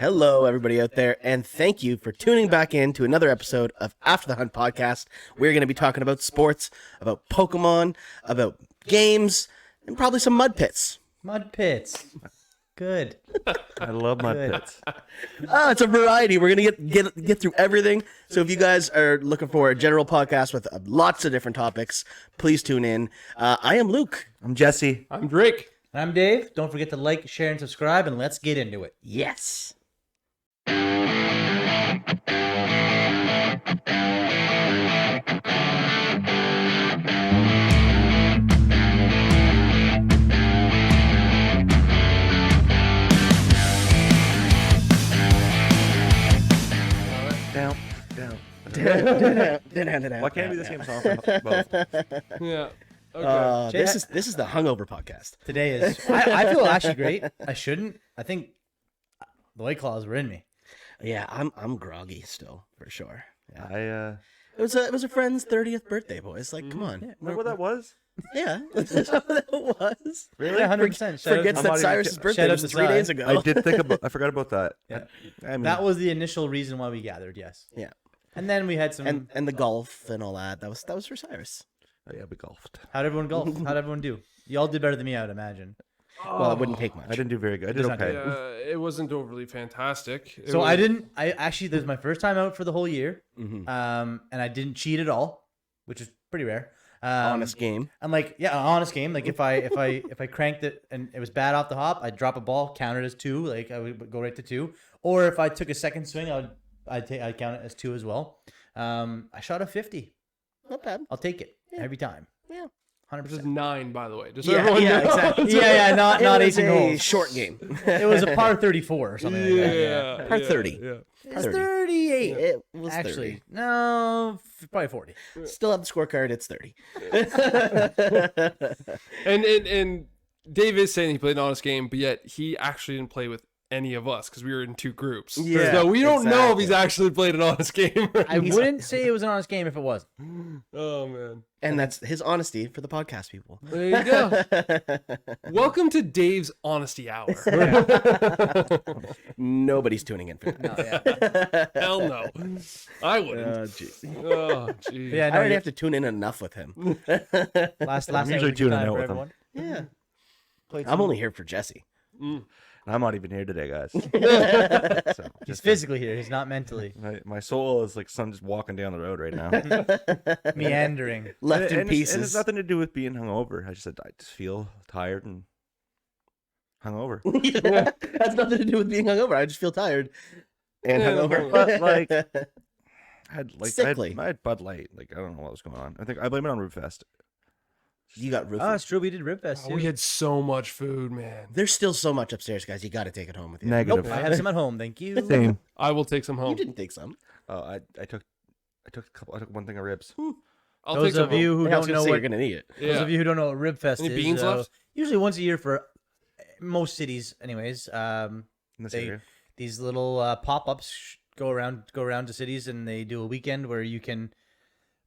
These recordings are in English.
Hello, everybody out there, and thank you for tuning back in to another episode of After the Hunt podcast. We're going to be talking about sports, about Pokemon, about games, and probably some mud pits. Mud pits. Good. I love mud pits. It's a variety. We're going to get through everything. So if you guys are looking for a general podcast with lots of different topics, please tune in. I am Luke. I'm Jesse. I'm Drake. And I'm Dave. Don't forget to like, share, and subscribe, and let's get into it. Yes. Why can't it be the same song for both? Yeah. Okay. This is the hungover podcast. Today is. I feel actually great. I shouldn't. I think the White Claws were in me. Yeah, I'm groggy still for sure. Yeah. I It was a friend's 30th birthday, boys. Like, come on. remember what that was? Yeah, that's what it was. Really? Yeah, 100%. Forgets I'm that not even Cyrus's ki- birthday shout out was to 3 days ago. I did think about. I forgot about that. Yeah. I mean, That was the initial reason why we gathered, yes. Yeah. And then we had some. and the golf and all that. That was for Cyrus. oh, yeah, we golfed. How'd everyone golf? How'd everyone do? Y'all did better than me, I would imagine. Well, it wouldn't take much. I didn't do very good. I did It's not okay. Yeah, it wasn't overly fantastic. It So was, I didn't. I actually, this is my first time out for the whole year. Mhm. And I didn't cheat at all, which is pretty rare. Honest game. I'm like, yeah, an honest game. Like if I cranked it and it was bad off the hop, I'd drop a ball, count it as 2. Like I would go right to 2. Or if I took a second swing, I'd count it as 2 as well. I shot a 50. Not bad. I'll take it every time. Yeah. 100%. 9, by the way. Just so Yeah, everyone knows. exactly. Yeah, not It was 18 a holes. short game. It was a par 34 or something like that. Yeah. Par yeah, 30. Yeah. It's 30. 38. It was Actually, no, probably 40. 30. Still have the scorecard. It's 30. And Dave is saying he played an honest game, but yet he actually didn't play with any of us because we were in 2 groups. Yeah, So we don't know if exactly. he's actually played an honest game. I wouldn't say it was an honest game if it wasn't. Oh, man. And that's his honesty for the podcast people. There you go. Welcome to Dave's Honesty Hour. Nobody's tuning in for that. No, yeah. Hell no. I wouldn't. Jeez. Oh, geez. Yeah, I no, already have to tune in enough with him. last I'm night usually was a good tuning time out for with him. everyone. Yeah. Played I'm some- only here for Jesse. I'm not even here today, guys. So, He's just physically here. He's not mentally my soul is like some just walking down the road right now. meandering. Left in And pieces. it's nothing to do with being hungover. I just feel tired and hungover. Yeah, that's nothing to do with being hungover. I just feel tired and Yeah, hungover. but, like, Sickly. I had Bud Light. Like I don't know what was going on. I think I blame it on Rootfest. you got roof. Oh, it's true. We did Rib Fest Oh, too. we had so much food, man. There's still so much upstairs, guys. You got to take it home with you. Negative. Nope, I have some at home. Thank you. Same. I will take some You home. didn't take some. I took one thing of ribs. I'll Those take some of you home. who Yeah, I was don't gonna know say what, you're gonna need it. Yeah. those of you who don't know what Rib Fest Any is, beans left? usually once a year for most cities, anyways. In this They- area. These little pop-ups go around to cities, and they do a weekend where you can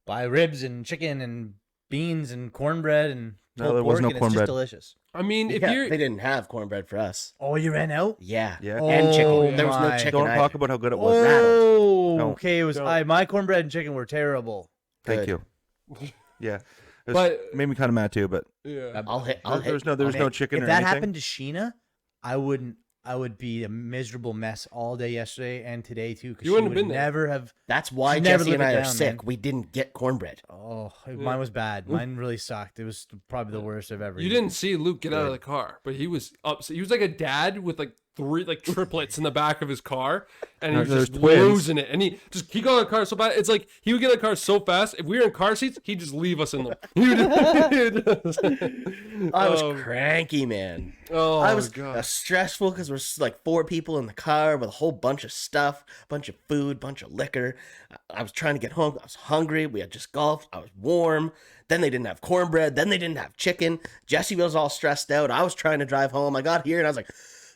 buy ribs and chicken and beans and cornbread and No, pulled there was pork, no and it's cornbread. just delicious. I mean, if Yeah, you're they didn't have cornbread for us. Oh, you ran out? Yeah. Yeah. And Oh chicken. There was no my. chicken. Don't either. talk about how good it was. Oh, No. okay. It was Don't. my cornbread and chicken were terrible. Thank Good. you. Yeah. It But- made me kind of mad too, but yeah. I'll hit. there was no chicken If or that anything. happened to Sheena, I would be a miserable mess all day yesterday and today too. Because You she wouldn't would have been there. never have. That's why She never Jesse and lived I it are down, sick. man. We didn't get cornbread. Oh, mine was bad. Mine really sucked. It was probably the worst I've ever. You eaten. didn't see Luke get out of the car, but he was upset. He was like a dad with like 3 triplets in the back of his car, and he was There's just twins. losing it. And he got out of the car so bad. It's like he would get out of the car so fast. If we were in car seats, he'd just leave us in them. He would I was cranky, man. Oh, I was God. stressful because we're like 4 people in the car with a whole bunch of stuff, bunch of food, bunch of liquor. I was trying to get home. I was hungry. We had just golfed. I was warm. Then they didn't have cornbread. Then they didn't have chicken. Jesse was all stressed out. I was trying to drive home. I got here and I was like,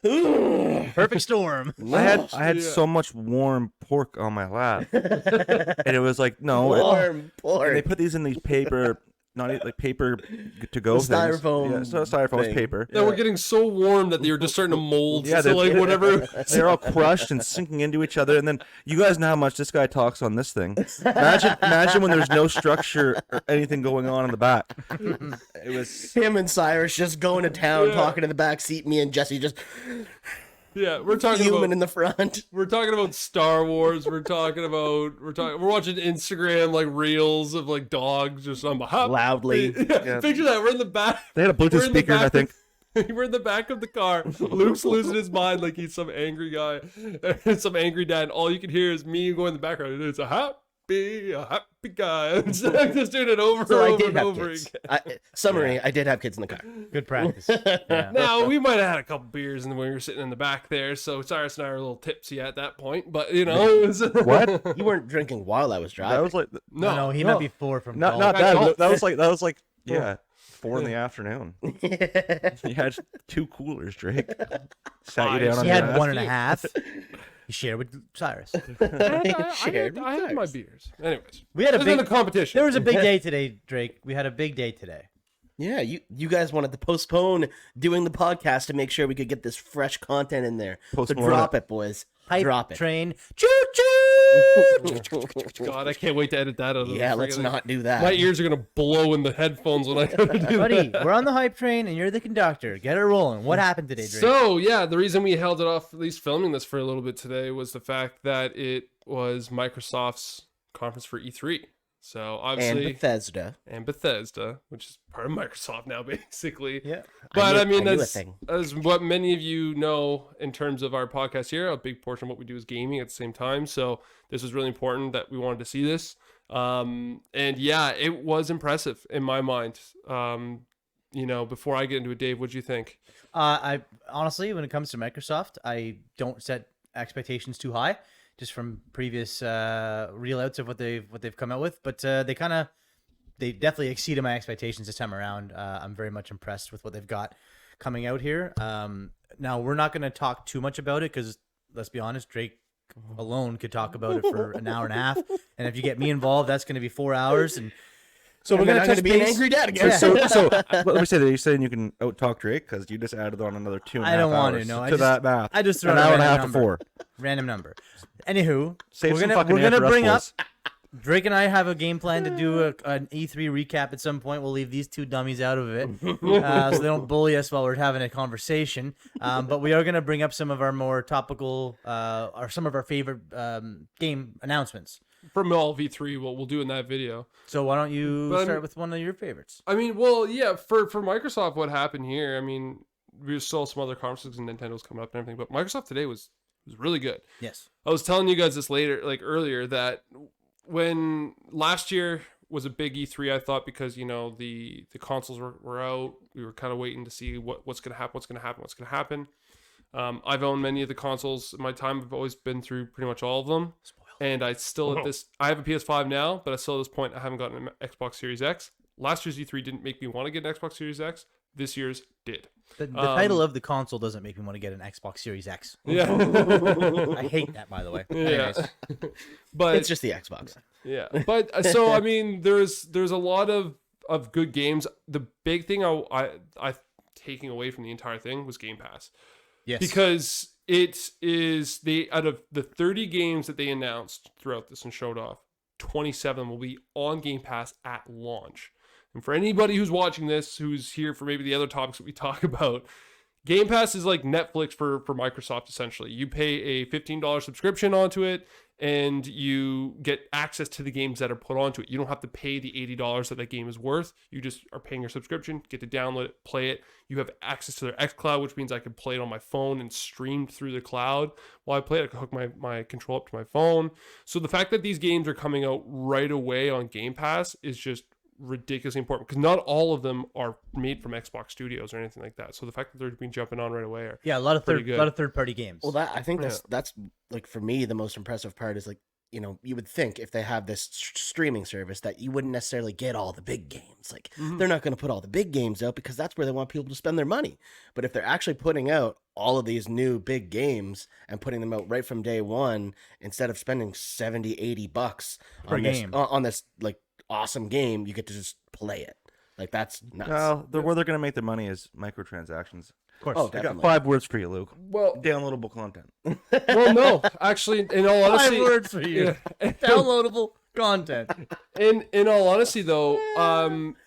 "Ugh." Perfect storm. I had so much warm pork on my lap, and it was like no. warm And they pork. put these in these paper not like paper to go The things. styrofoam Yeah, it's not styrofoam, it's thing. paper. That were getting so warm that they were just starting to mold. Yeah, so they're- like whatever. They're all crushed and sinking into each other, and then you guys know how much this guy talks on this thing. Imagine when there's no structure or anything going on in the back. It was Him and Cyrus just going to town, talking in the back seat. Me and Jesse just Yeah, we're talking human about in the front. we're talking about Star Wars. We're watching Instagram like reels of like dogs or something. Loudly. Yeah. Picture that. We're in the back. they had a We're Bluetooth in the speaker, I back think. We're in the back of the car. Luke's losing his mind like he's some angry guy, some angry dad. And all you can hear is me going in the background. It's a happy guy. I'm just doing it over So I and over did and have over kids. again. Summary: I did have kids in the car. Good practice. Yeah. Now we might have had a couple beers and when we were sitting in the back there, so Cyrus and I were a little tipsy at that point. But you know, it was, What? You weren't drinking while I was driving. That was like No, he meant before from not golf. that. golf. That was like yeah, 4 in the afternoon. You had 2 coolers, Drake. Sat you down on He the had ass. 1.5. He shared with Cyrus. I had my beers. Anyways, We had a this isn't big a competition. There was a big day today, Drake. We had a big day today. Yeah, you guys wanted to postpone doing the podcast to make sure we could get this fresh content in there. Postpone so drop it, boys. Hype Drop it. train. Choo choo. God, I can't wait to edit that out. Of Yeah, the let's friggin- not do that. My ears are gonna blow in the headphones when I go to do Buddy, that. we're on the hype train and you're the conductor. Get it rolling. What happened today, Drake? So yeah, the reason we held it off, at least filming this for a little bit today, was the fact that it was Microsoft's conference for E3. So and obviously, Bethesda. Bethesda, which is part of Microsoft now, basically. Yeah. But I, knew- mean, I knew a that's thing. as what many of you know in terms of our podcast here. A big portion of what we do is gaming at the same time. So this was really important that we wanted to see this. And yeah, it was impressive in my mind. You know, before I get into it, Dave, what do you think? I honestly, when it comes to Microsoft, I don't set expectations too high, just from previous reel outs of what they've come out with. But they definitely exceeded my expectations this time around. I'm very much impressed with what they've got coming out here. Now we're not going to talk too much about it because let's be honest, Drake alone could talk about it for an hour and a half, and if you get me involved, that's going to be 4 hours. And so we're And then going I'm to gonna touch be an base. angry dad again. So let me say that you're saying you can out talk Drake because you just added on another 2.5 I don't want to hours know. to that math. I just threw an out a hour and a random half to number. 4. Random number. Anywho, Save we're some gonna fucking we're gonna air for us, bring up boys. Drake and I have a game plan to do an E3 recap at some point. We'll leave these two dummies out of it so they don't bully us while we're having a conversation. But we are going to bring up some of our more topical or some of our favorite game announcements. From all V3, what we'll do in that video. So why don't you But, start with one of your favorites? I mean, well, yeah, for Microsoft, what happened here? I mean, we still have some other conferences and Nintendo's coming up and everything, but Microsoft today was really good. Yes. I was telling you guys this earlier, that when last year was a big E3, I thought because, you know, the consoles were out, we were kind of waiting to see what's going to happen. I've owned many of the consoles in my time. I've always been through pretty much all of them. And I still I have a PS5 now, but still at this point, I haven't gotten an Xbox Series X. Last year's E3 didn't make me want to get an Xbox Series X. This year's did. The title of the console doesn't make me want to get an Xbox Series X. Yeah. I hate that, by the way. Yeah. Anyways. But It's just the Xbox. yeah. But so I mean, there's a lot of good games. The big thing I taking away from the entire thing was Game Pass. Yes. Because it is out of the 30 games that they announced throughout this and showed off, 27 will be on Game Pass at launch. And for anybody who's watching this, who's here for maybe the other topics that we talk about, Game Pass is like Netflix for Microsoft, essentially. You pay a $15 subscription onto it, and you get access to the games that are put onto it. You don't have to pay the $80 that game is worth. You just are paying your subscription, get to download it, play it. You have access to their xCloud, which means I can play it on my phone and stream through the cloud. While I play it, I can hook my control up to my phone. So the fact that these games are coming out right away on Game Pass is just ridiculously important, because not all of them are made from Xbox Studios or anything like that. So the fact that they're being jumping on right away are Yeah, a lot of pretty good. third party games. Well, I think that's like for me the most impressive part is like, you know, you would think if they have this streaming service that you wouldn't necessarily get all the big games. Like they're not going to put all the big games out because that's where they want people to spend their money. But if they're actually putting out all of these new big games and putting them out right from day one, instead of spending $70-$80 Per on game. on this like awesome game, you get to just play it. Like that's nuts. Well, where they're gonna make their money is microtransactions. Of course. Oh, I got definitely. 5 words for you, Luke. Well, Downloadable content. well, no, actually, in all honesty, 5 words for you. Yeah. Downloadable content. In all honesty, though,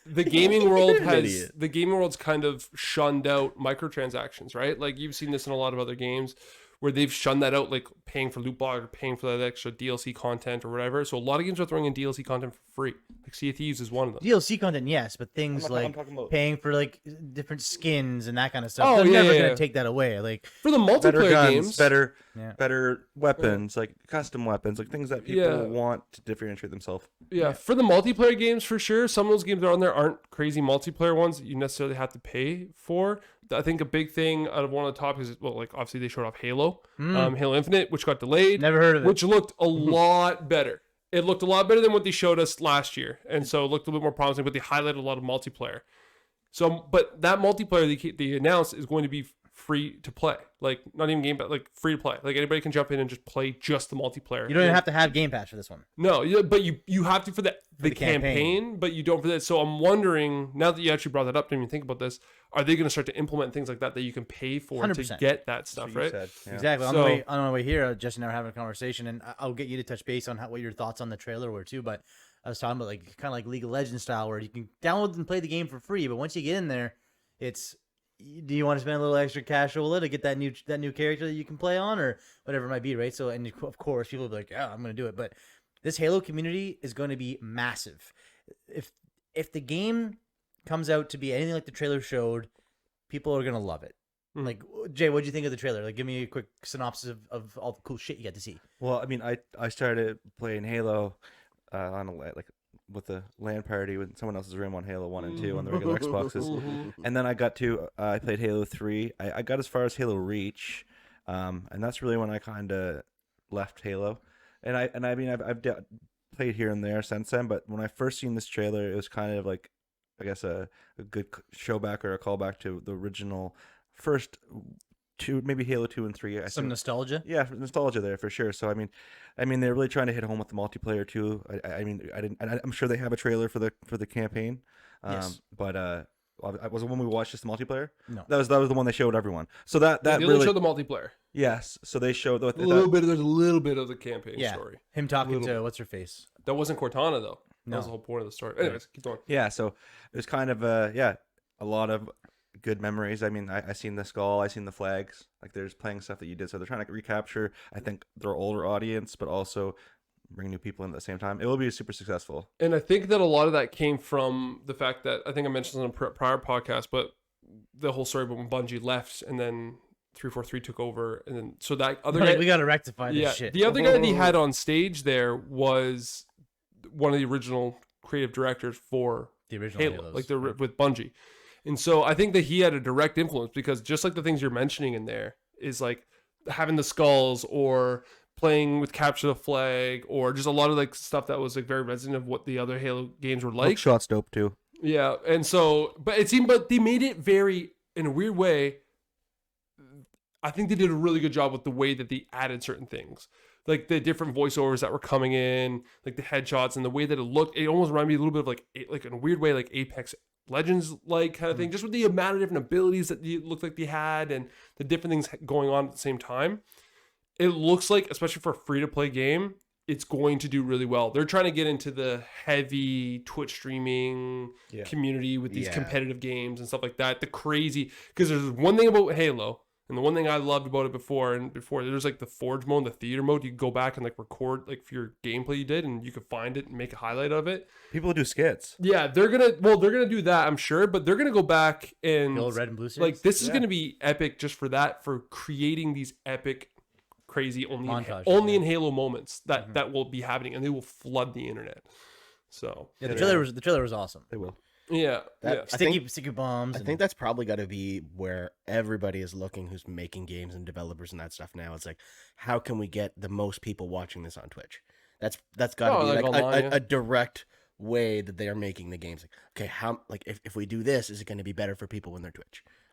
the gaming world You're an has idiot. the gaming world's kind of shunned out microtransactions, right? Like you've seen this in a lot of other games where they've shunned that out, like paying for loot box or paying for that extra DLC content or whatever. So a lot of games are throwing in DLC content for free. Like Sea of Thieves is one of them. DLC content, yes, but things I'm like talking about- paying for like different skins and that kind of stuff. Oh, They're yeah, never yeah, gonna yeah. take that away. Like For the Better multiplayer guns, games, Yeah. better weapons, like custom weapons, like things that people Yeah. want to differentiate themselves. yeah, for the multiplayer games for sure. Some of those games that are on there aren't crazy multiplayer ones that you necessarily have to pay for. I think a big thing out of one of the topics is, well, like obviously they showed off Halo, Halo Infinite, which got delayed, never heard of it. which looked a lot better. It looked a lot better than what they showed us last year, and so it looked a little more promising. But they highlighted a lot of multiplayer. So, but that multiplayer they announced is going to be free to play, like not even game, but like free to play. Like anybody can jump in and just play just the multiplayer. You don't even have to have Game Pass for this one. No, but you have to for the the campaign, but you don't for that. So I'm wondering, now that you actually brought that up, didn't even think about this. Are they going to start to implement things like that you can pay for to 100%. get that stuff, right? Exactly. So- On my way here, Jesse and I were having a conversation, and I'll get you to touch base on what your thoughts on the trailer were too. But I was talking about like kind of like League of Legends style, where you can download and play the game for free, but once you get in there, it's do you want to spend a little extra cash over to get that new character that you can play on or whatever it might be, right? So, and of course, people will be like, yeah, I'm going to do it. But this Halo community is going to be massive. If the game comes out to be anything like the trailer showed, people are going to love it. Hmm. Like, Jay, what'd you think of the trailer? Like, give me a quick synopsis of all the cool shit you got to see. Well, I mean, I started playing Halo on with a LAN party with someone else's room on Halo 1 and 2 on the regular Xboxes. And then I got to, I played Halo 3. I got as far as Halo Reach. And that's really when I kind of left Halo. And I mean, I've played here and there since then. But when I first seen this trailer, it was kind of like, I guess, a good showback or a callback to the original first two, maybe Halo 2 and 3. Some nostalgia. Yeah, nostalgia there for sure. So I mean, they're really trying to hit home with the multiplayer too. I'm sure they have a trailer for the campaign. Yes. But was it when we watched just the multiplayer? No. That was the one they showed everyone. So that They really only showed the multiplayer. yes. So they showed There's a little bit of the campaign Yeah. story. Him talking Little to bit. what's her face. That wasn't Cortana though. That No. was the whole point of the story. Anyways, keep going. yeah. So it was kind of a lot of good memories. I mean, I seen the skull, I seen the flags. Like there's playing stuff that you did. So they're trying to recapture, I think, their older audience, but also bring new people in at the same time. It will be super successful. And I think that a lot of that came from the fact that I think I mentioned on a prior podcast, but the whole story about when Bungie left and then 343 took over, and then so that other guy, We got to rectify this shit. the other guy that he had on stage there was one of the original creative directors for The original Halo, Halos. like with Bungie. And so I think that he had a direct influence because just like the things you're mentioning in there is like having the skulls or playing with capture the flag or just a lot of like stuff that was like very resonant of what the other Halo games were like. Hookshot's dope too. Yeah. And so, but they made it very, in a weird way, I think they did a really good job with the way that they added certain things. Like the different voiceovers that were coming in, like the headshots and the way that it looked, it almost reminded me a little bit of like in a weird way, like Apex Legends like kind of thing, just with the amount of different abilities that it looked like they had and the different things going on at the same time. It looks like, especially for a free-to-play game, it's going to do really well. They're trying to get into the heavy Twitch streaming community with these competitive games and stuff like that. The crazy, because there's one thing about Halo, and the one thing I loved about it before there's like the Forge mode, the theater mode. You could go back and like record like for your gameplay you did, and you could find it and make a highlight of it. People do skits. Yeah, they're gonna do that, I'm sure, but they're gonna go back and The old red and blue series? like this is gonna be epic just for that, for creating these epic, crazy Montages, only yeah. in Halo moments that will be happening, and they will flood the internet. So Yeah, the trailer was awesome. They will. yeah. That- I Sticky bombs. I think that's probably got to be where everybody is looking who's making games and developers and that stuff now. It's like, how can we get the most people watching this on Twitch? That's got to Oh, be like like online, yeah. a direct way that they are making the games. Like, okay, how like if we do this, is it going to be better for people when they're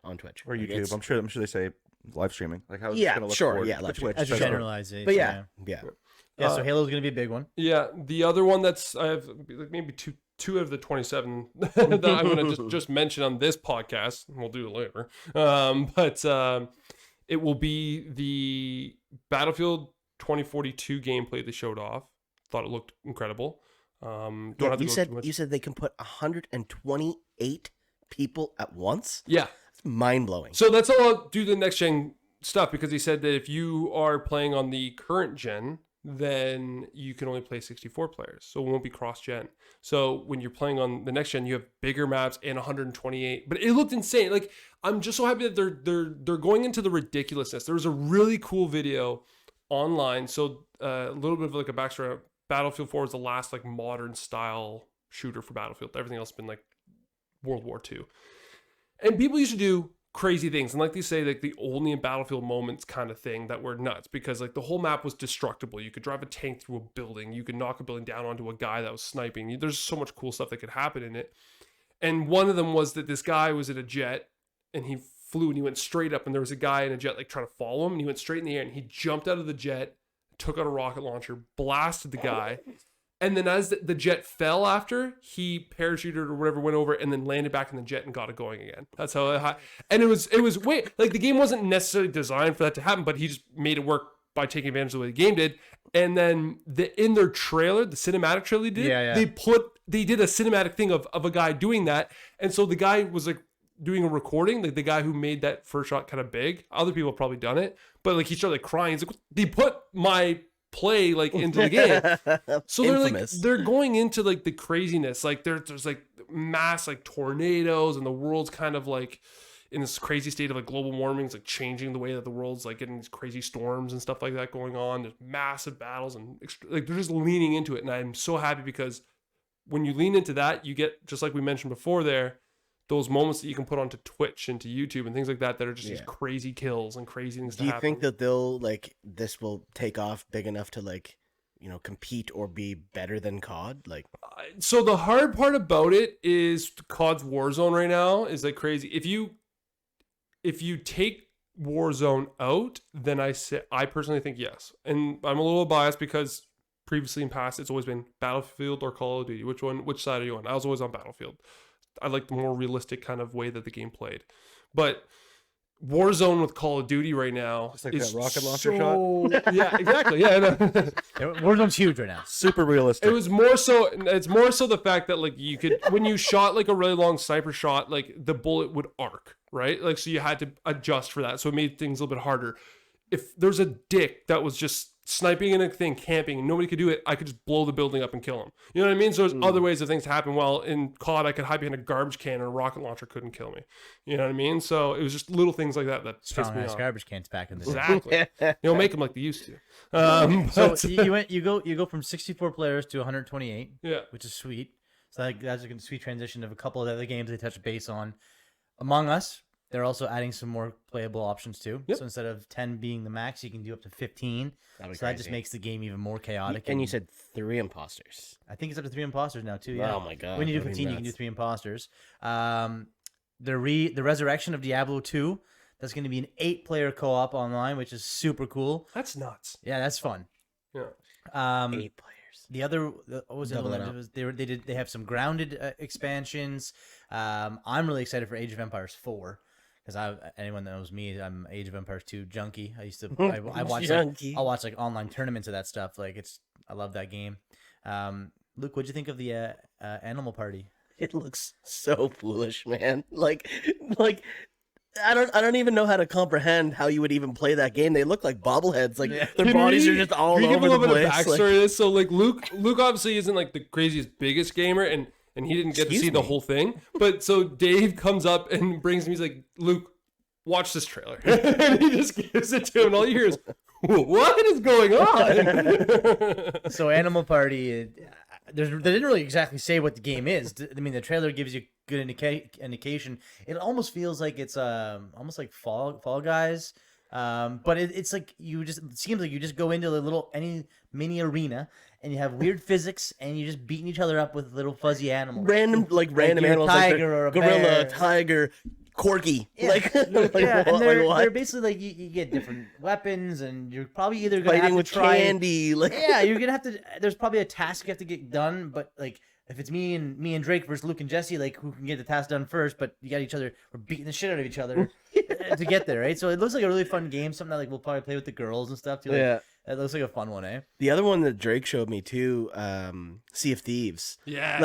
on Twitch Or Like, YouTube. it's- I'm sure they say live streaming. Like how it's Yeah, gonna look sure, forward yeah, to live Twitch. as you so- generalize it. But yeah. Yeah, so Halo's gonna be a big one. Yeah, the other one that's I have like maybe two 2 out of the 27 that I'm going to just mention on this podcast. We'll do it later. But it will be the Battlefield 2042 gameplay they showed off. Thought it looked incredible. Don't have to you go said too much. you said they can put 128 people at once. Yeah. It's mind blowing. So that's all I'll do the next gen stuff, because he said that if you are playing on the current gen, then you can only play 64 players. So it won't be cross-gen. So when you're playing on the next gen, you have bigger maps and 128. But it looked insane. Like, I'm just so happy that they're going into the ridiculousness. There was a really cool video online. So a little bit of like a backstory. Battlefield 4 is the last like modern style shooter for Battlefield. Everything else has been like World War II. And people used to do crazy things, and like they say, like the only in Battlefield moments kind of thing that were nuts, because like the whole map was destructible. You could drive a tank through a building, you could knock a building down onto a guy that was sniping. There's so much cool stuff that could happen in it. And one of them was that this guy was in a jet and he flew and he went straight up, and there was a guy in a jet like trying to follow him, and he went straight in the air and he jumped out of the jet, took out a rocket launcher, blasted the guy. And then as the jet fell after, he parachuted or whatever, went over and then landed back in the jet and got it going again. That's how and it was wait, like the game wasn't necessarily designed for that to happen, but he just made it work by taking advantage of the way the game did. And then in their trailer, the cinematic trailer they did, they did a cinematic thing of a guy doing that. And so the guy was like doing a recording, like the guy who made that first shot kind of big. Other people have probably done it, but like he started like crying. He's like, they put my play like into the game. So they're going into like the craziness, like there's like mass like tornadoes, and the world's kind of like in this crazy state of like global warming. It's like changing the way that the world's like getting these crazy storms and stuff like that going on. There's massive battles, and like they're just leaning into it. And I'm so happy, because when you lean into that, you get, just like we mentioned before there, those moments that you can put onto Twitch, into YouTube and things like that are just these crazy kills and crazy things to happen. Do you think that they'll like this will take off big enough to like, you know, compete or be better than COD? Like, so the hard part about it is COD's Warzone right now is like crazy. If you take Warzone out, then I personally think yes. And I'm a little biased because previously in past it's always been Battlefield or Call of Duty. Which side are you on? I was always on Battlefield. I like the more realistic kind of way that the game played. But Warzone with Call of Duty right now It's like is that rocket launcher shot. Yeah, exactly. Yeah, I know. Warzone's huge right now. Super realistic. It's more so the fact that like you could, when you shot like a really long sniper shot, like the bullet would arc, right? Like, so you had to adjust for that. So it made things a little bit harder. If there's a dick that was just sniping in a thing, camping, and nobody could do it, I could just blow the building up and kill him. You know what I mean? So there's other ways of things to happen. While in COD, I could hide behind a garbage can and a rocket launcher couldn't kill me. You know what I mean? So it was just little things like that pissed Strong me ass off. garbage cans back in the day. Exactly. You don't make them like they used to. So you go from 64 players to 128. Yeah. Which is sweet. So that's a sweet transition of a couple of other games they touched base on. Among Us, they're also adding some more playable options too. Yep. So instead of 10 being the max, you can do up to 15. So that just makes the game even more chaotic. and you said 3 imposters. I think it's up to 3 imposters now too. Yeah. Oh my god! When you do that'd be 15, you can do nuts. 3 imposters. The resurrection of Diablo 2. That's going to be an 8-player co-op online, which is super cool. That's nuts. Yeah, that's fun. Yeah. 8 players. The other, what was the other Double it one? up. It was, they have some grounded expansions. I'm really excited for Age of Empires 4. Because anyone that knows me, I'm Age of Empires 2 junkie. I used to I watch Junkie. I'll watch like online tournaments of that stuff. Like I love that game. Luke, what'd you think of the Animal Party? It looks so foolish, man. Like I don't even know how to comprehend how you would even play that game. They look like bobbleheads. Like their bodies are just all Can you over give a the little bit place. of backstory to this? So like Luke obviously isn't like the craziest biggest gamer, and he didn't get to Excuse see the me. whole thing. But so Dave comes up and brings me, he's like, Luke, watch this trailer. And he just gives it to him, and all you hear is, what is going on? So Animal Party, they didn't really exactly say what the game is. I mean, the trailer gives you good indication. It almost feels like it's almost like Fall Guys. But it's like it seems like you just go into any mini arena and you have weird physics and you're just beating each other up with little fuzzy animals. Random you're a animals, tiger or a gorilla, bear. tiger, corgi. Yeah. Like, Yeah, and what? they're basically like you get different weapons, and you're probably either gonna Fighting have with to try candy. Like, yeah, you're gonna have to. There's probably a task you have to get done, but like if it's me and Drake versus Luke and Jesse, like who can get the task done first? But you got each other, we're beating the shit out of each other to get there, right? So it looks like a really fun game. Something that like we'll probably play with the girls and stuff too. Like, Yeah. it looks like a fun one, eh? The other one that Drake showed me too, Sea of Thieves. Yes.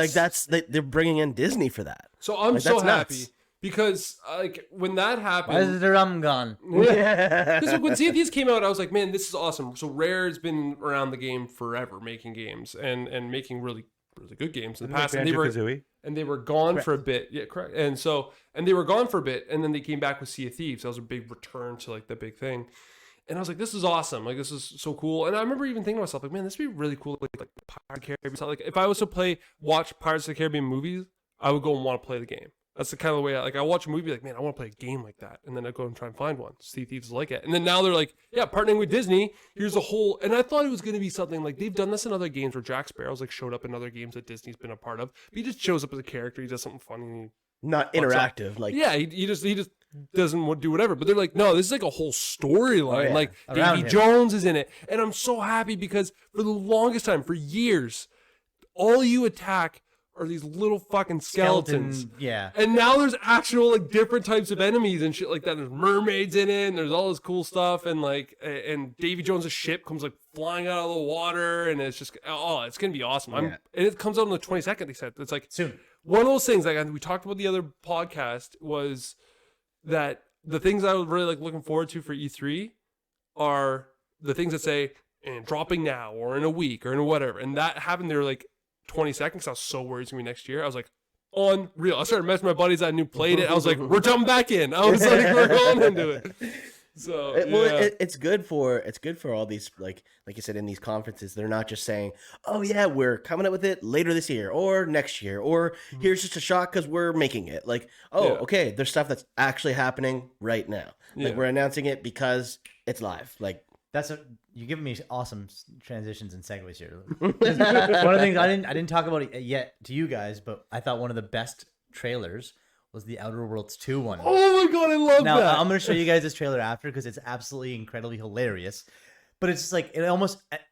Like they're bringing in Disney for that. So I'm Like, so that's happy nuts. because like when that happened. Why is the rum gone? Because when Sea of Thieves came out, I was like, man, this is awesome. So Rare's been around the game forever, making games and making really good games in the past. And they were gone for a bit. Yeah, correct. And they were gone for a bit, and then they came back with Sea of Thieves. That was a big return to like the big thing. And I was like, this is awesome. Like, this is so cool. And I remember even thinking to myself, like, man, this would be really cool. Like Pirates of the Caribbean. So, like, if I was to watch Pirates of the Caribbean movies, I would go and want to play the game. That's the kind of the way I watch a movie, like, man, I want to play a game like that. And then I go and try and find one. Sea of Thieves is like it. And then now they're like, yeah, partnering with Disney. Here's a whole, and I thought it was going to be something like, they've done this in other games where Jack Sparrow's like showed up in other games that Disney's been a part of. But he just shows up as a character. He does something funny. And Not interactive. Like yeah, he just doesn't do whatever. But they're like, no, this is like a whole storyline. Oh, yeah. Like Around Davy him. Jones is in it, and I'm so happy because for the longest time, for years, all you attack are these little fucking skeletons. Yeah. And now there's actual like different types of enemies and shit like that. There's mermaids in it, and there's all this cool stuff, and like and Davy Jones' ship comes like flying out of the water, and it's just it's gonna be awesome. And it comes out on the 22nd. They said it's like Soon. one of those things. Like we talked about the other podcast was that the things I was really like looking forward to for E3 are the things that say and dropping now or in a week or in whatever, and that happened there like 20 seconds. I was so worried it's gonna be next year. I was like, unreal. I started messaging my buddies I knew played it. I was like, we're jumping back in. I was like, we're going into it. So it's good for all these like you said in these conferences. They're not just saying, oh yeah, we're coming up with it later this year or next year or here's just a shot because we're making it. Like okay, there's stuff that's actually happening right now. Like we're announcing it because it's live. Like You're giving me awesome transitions and segues here. One of the things I didn't talk about it yet to you guys, but I thought one of the best trailers was the Outer Worlds 2 one. oh my god, I love Now that. I'm gonna show you guys this trailer after because it's absolutely incredibly hilarious. But it's just like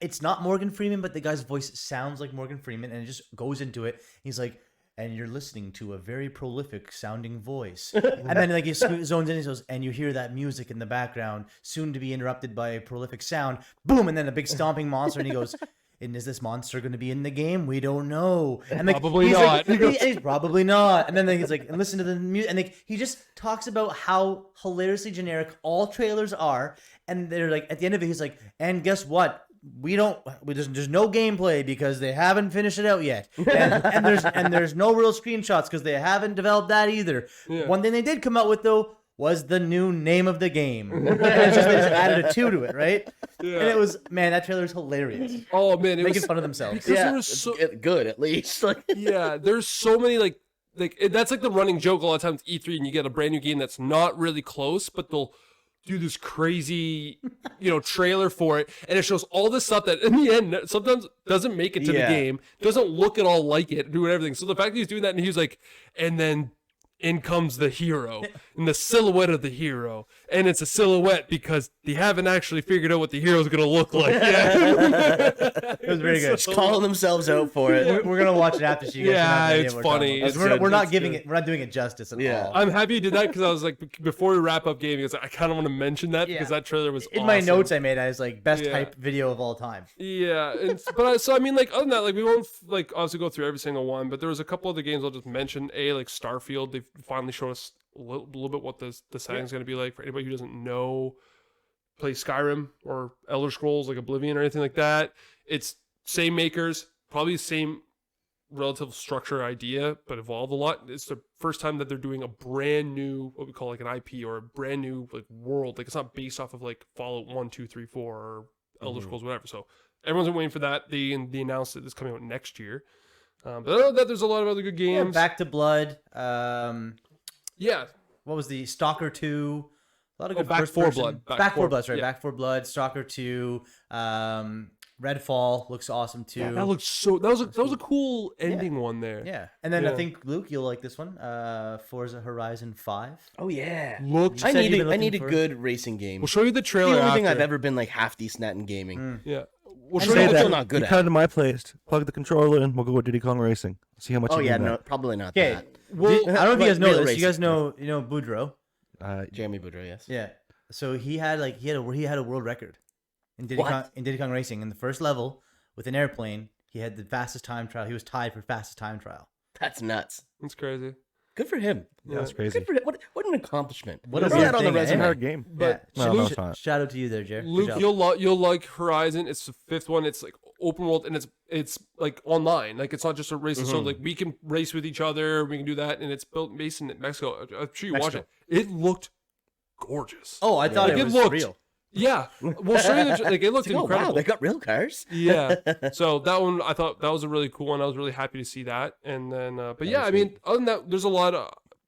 it's not Morgan Freeman, but the guy's voice sounds like Morgan Freeman, and it just goes into it. He's like, and you're listening to a very prolific sounding voice. And then like he zones in and goes, and you hear that music in the background, soon to be interrupted by a prolific sound. Boom, and then a big stomping monster, and he goes, and is this monster going to be in the game? We don't know. And like, Probably he's not. Like, he's probably not. And then he's like, and listen to the music, and like he just talks about how hilariously generic all trailers are. And they're like, at the end of it, he's like, and guess what? There's no gameplay because they haven't finished it out yet, and there's no real screenshots because they haven't developed that either. Yeah. One thing they did come out with though was the new name of the game. And it's just, they just added a 2 to it, right? Yeah. And it was, man, that trailer is hilarious. Oh man, it Making was fun of themselves. because yeah, there was so good at least. Like yeah, there's so many like that's like the running joke a lot of times at E3, and you get a brand new game that's not really close, but they'll do this crazy, trailer for it, and it shows all this stuff that in the end sometimes doesn't make it to the game, doesn't look at all like it, do everything. So the fact that he's doing that, and he's like, and then in comes the hero and the silhouette of the hero, and it's a silhouette because they haven't actually figured out what the hero's gonna look like yet. It was very good. just calling themselves out for it. We're gonna watch it after so you guys. Yeah, can have an idea it's what we're talking funny. about. It's We're good. not It's giving good. it. We're not doing it justice at Yeah. all. I'm happy you did that because I was like, before we wrap up gaming, I kind of want to mention that because that trailer was In my awesome. notes I made, I was like best Yeah. hype video of all time. Yeah, so I mean, like other than that, like we won't like obviously go through every single one, but there was a couple other games I'll just mention. Like Starfield, they finally showed us a little bit what the setting's going to be like for anybody who doesn't know, play Skyrim or Elder Scrolls like Oblivion or anything like that. It's same makers, probably the same relative structure idea, but evolved a lot. It's the first time that they're doing a brand new, what we call like an IP or a brand new like world. Like it's not based off of like Fallout 1, 2, 3, 4 or Elder Scrolls, whatever. So everyone's been waiting for that. They announced that it's coming out next year. But other than that, there's a lot of other good Yeah, games. Back to Blood. Yeah. What was the Stalker 2? A lot of good Back first 4 person. Blood. Back 4 Blood, sorry. yeah. Back 4 Blood, Stalker 2, Redfall looks awesome too. Yeah, that looks so. That was a cool ending one there. Yeah. And then I Yeah. think Luke, you'll like this one. Forza Horizon 5. Oh yeah. Looked. I said you've been need a looking for- good racing game. We'll show you the the trailer. only thing after. I've ever been like half decent at in gaming. Yeah. we'll And show say you that- the still not good You at come it. to my place, plug the controller in, we'll go with Diddy Kong Racing. See how much Oh you yeah, can no, bet. probably not Okay. that. Well, I don't know if you guys know Real this. You guys racing. know Boudreaux. Jeremy Boudreaux, yes. Yeah. So he had a world record in What? Diddy Kong Racing in the first level with an airplane. He had the fastest time trial. He was tied for fastest time trial. That's nuts. It's crazy. Good for him. Yeah, that's crazy. Good for him. What an accomplishment. What Throw a weird that on the thing, eh? It's a resume. hard game. But Yeah. No, Luke, it's not. Shout out to you there, Jer. Good Luke, job. you'll like Horizon. It's the 5th one. It's like open world and it's like online. Like it's not just a race. So like we can race with each other. We can do that, and it's based in Mexico. I'm sure you watch Mexico. it. It looked gorgeous. Oh, I thought Like, it it was looked- real. Yeah, we'll show you. Like it looked Oh incredible. wow, they got real cars. Yeah. So that one, I thought that was a really cool one. I was really happy to see that. And then, but yeah, I mean, other than that, there's a lot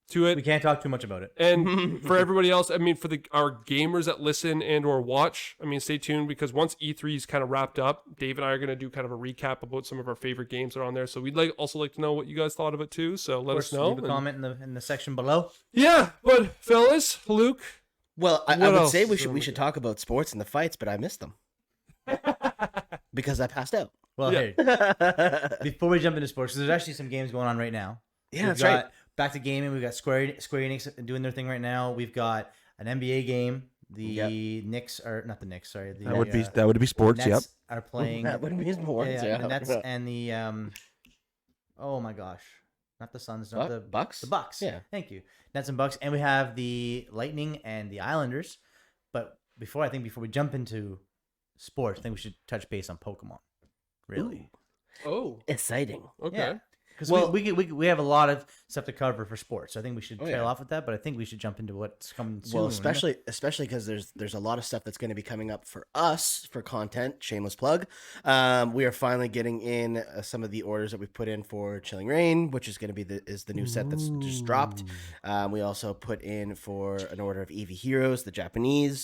to We it. can't talk too much about it. And for everybody else, I mean, for our gamers that listen and or watch, I mean, stay tuned because once E3 is kind of wrapped up, Dave and I are going to do kind of a recap about some of our favorite games that are on there. So we'd also like to know what you guys thought of it too. So let us know. Leave a comment in the section below. Yeah, but fellas, Luke, Well, I What would else say is we should talk about sports and the fights, but I missed them because I passed out. Well, Yeah. hey, before we jump into sports, 'cause there's actually some games going on right now. Yeah, We've that's got right. Back to gaming. We've got Square Enix doing their thing right now. We've got an NBA game. The Knicks are not the Knicks. Sorry, the, That would be sports. Nets Yep. are playing. That wouldn't be sports. Yeah, the Nets and the oh my gosh, not the Suns, not the Bucks. The Bucks. Yeah. Thank you. Nets and Bucks, and we have the Lightning and the Islanders. But before we jump into sports, I think we should touch base on Pokemon. Really? oh, Exciting. okay. Yeah. Because Well- we have a lot of stuff to cover for sports. So I think we should Oh, trail yeah. off with that, but I think we should jump into what's coming soon. Well, especially because there's a lot of stuff that's going to be coming up for us for content. Shameless plug. We are finally getting in some of the orders that we've put in for Chilling Reign, which is going to be the new set that's just dropped. We also put in for an order of Eevee Heroes, the Japanese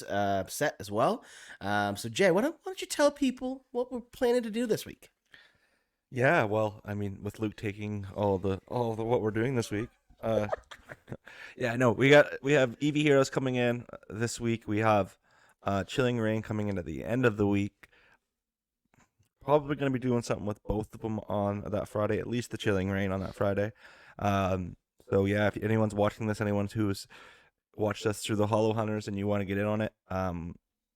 set as well. So Jay, why don't you tell people what we're planning to do this week? Yeah, well, I mean, with Luke taking all the what we're doing this week, yeah, no, we have EV Heroes coming in this week. We have Chilling Reign coming in at the end of the week. Probably going to be doing something with both of them on that Friday, at least the Chilling Reign on that Friday. So yeah, if anyone's watching this, anyone who's watched us through the Hollow Hunters and you want to get in on it,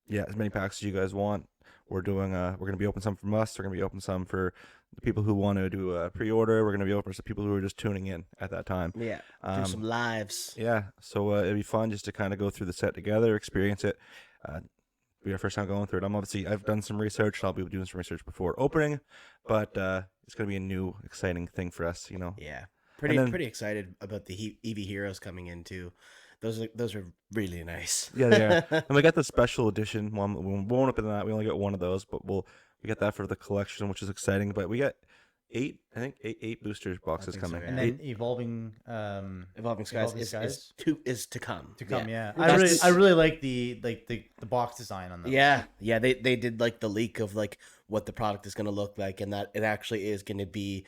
yeah, as many packs as you guys want. We're doing we're going to be open some from us. We're going to be open some for the people who want to do a pre-order. We're going to be open for people who are just tuning in at that time. Yeah, do some lives. Yeah, so it'd be fun just to kind of go through the set together, experience it. Be our first time going through it. I've done some research. I'll be doing some research before opening, but it's going to be a new, exciting thing for us, you know. Yeah, And then- pretty excited about the Eevee Heroes coming in too. Those are really nice. Yeah, they are. And we got the special edition one. We won't open that. We only got one of those, but we get that for the collection, which is exciting. But we got eight boosters boxes think so, coming. yeah. and then Evolving Evolving Skies Skies? is to come. to come. Yeah, That's- I really like the box design on them. Yeah, they did like the leak of like what the product is going to look like, and that it actually is going to be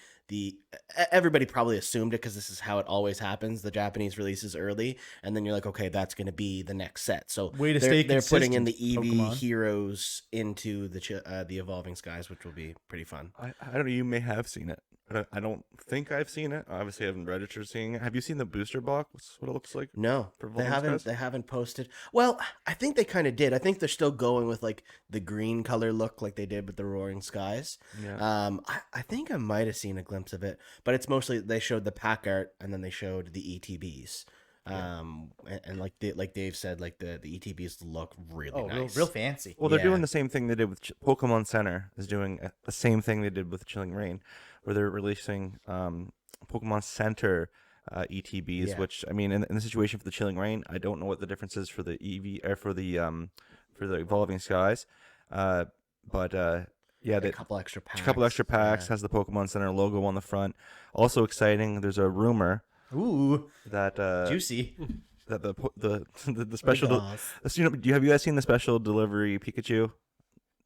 everybody probably assumed it because this is how it always happens. The Japanese releases early, and then you're like, okay, that's going to be the next set. So Way to they're, stay they're putting in the consistent, Eevee Pokemon. Heroes into the Evolving Skies, which will be pretty fun. I don't know. You may have seen it, but I don't think I've seen it. Obviously, I haven't registered seeing it. Have you seen the booster box? What it looks like? No, For they Evolving haven't. Skies? They haven't posted. Well, I think they kind of did. I think they're still going with like the green color look, like they did with the Roaring Skies. Yeah. I think I might have seen a glimpse of it, but it's mostly they showed the pack art and then they showed the ETBs. And like Dave said, like the ETBs look really nice. real fancy. Well, they're Yeah. doing the same thing they did with Pokemon Center. Is doing the same thing they did with Chilling Reign, where they're releasing Pokemon Center ETBs. Yeah. Which I mean, in the situation for the Chilling Reign, I don't know what the difference is for the EV or for the Evolving Skies, but yeah, a couple extra packs. a couple extra packs Yeah. has the Pokemon Center logo on the front. Also exciting. There's a rumor Ooh, that juicy. that the special. Yes. Have you guys seen the special delivery Pikachu?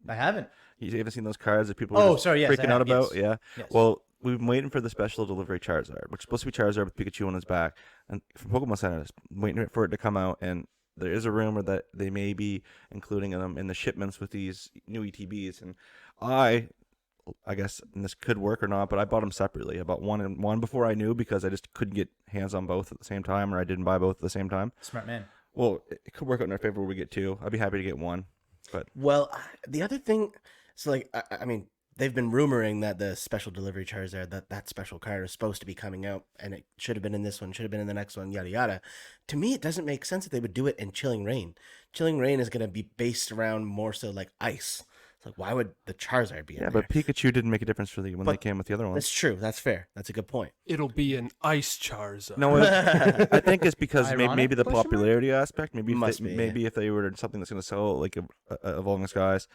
I haven't. You haven't seen those cards that people Oh, were just sorry, yes, I freaking have, out about? yes. Yeah. Yes. Well, we've been waiting for the special delivery Charizard, which is supposed to be Charizard with Pikachu on his back. And from Pokemon Center, just waiting for it to come out. And there is a rumor that they may be including them in the shipments with these new ETBs. And I guess, and this could work or not, but I bought them separately. I bought one before I knew because I just couldn't get hands on both at the same time, or I didn't buy both at the same time. Smart man. Well, it could work out in our favor where we get two. I'd be happy to get one, but Well, the other thing, so like, I mean, they've been rumoring that the special delivery Charizard, that special card is supposed to be coming out, and it should have been in this one, should have been in the next one, yada yada. To me, it doesn't make sense that they would do it in Chilling Rain. Chilling Rain is going to be based around more so like ice. It's like, why would the Charizard be in yeah, there? but Pikachu didn't make a difference for when they came with the other ones. That's true. That's fair. That's a good point. It'll be an ice Charizard. No, I think it's because Ironic maybe the question mark? popularity aspect. Maybe Must be, maybe if they were something that's going to sell like a Evolving Skies,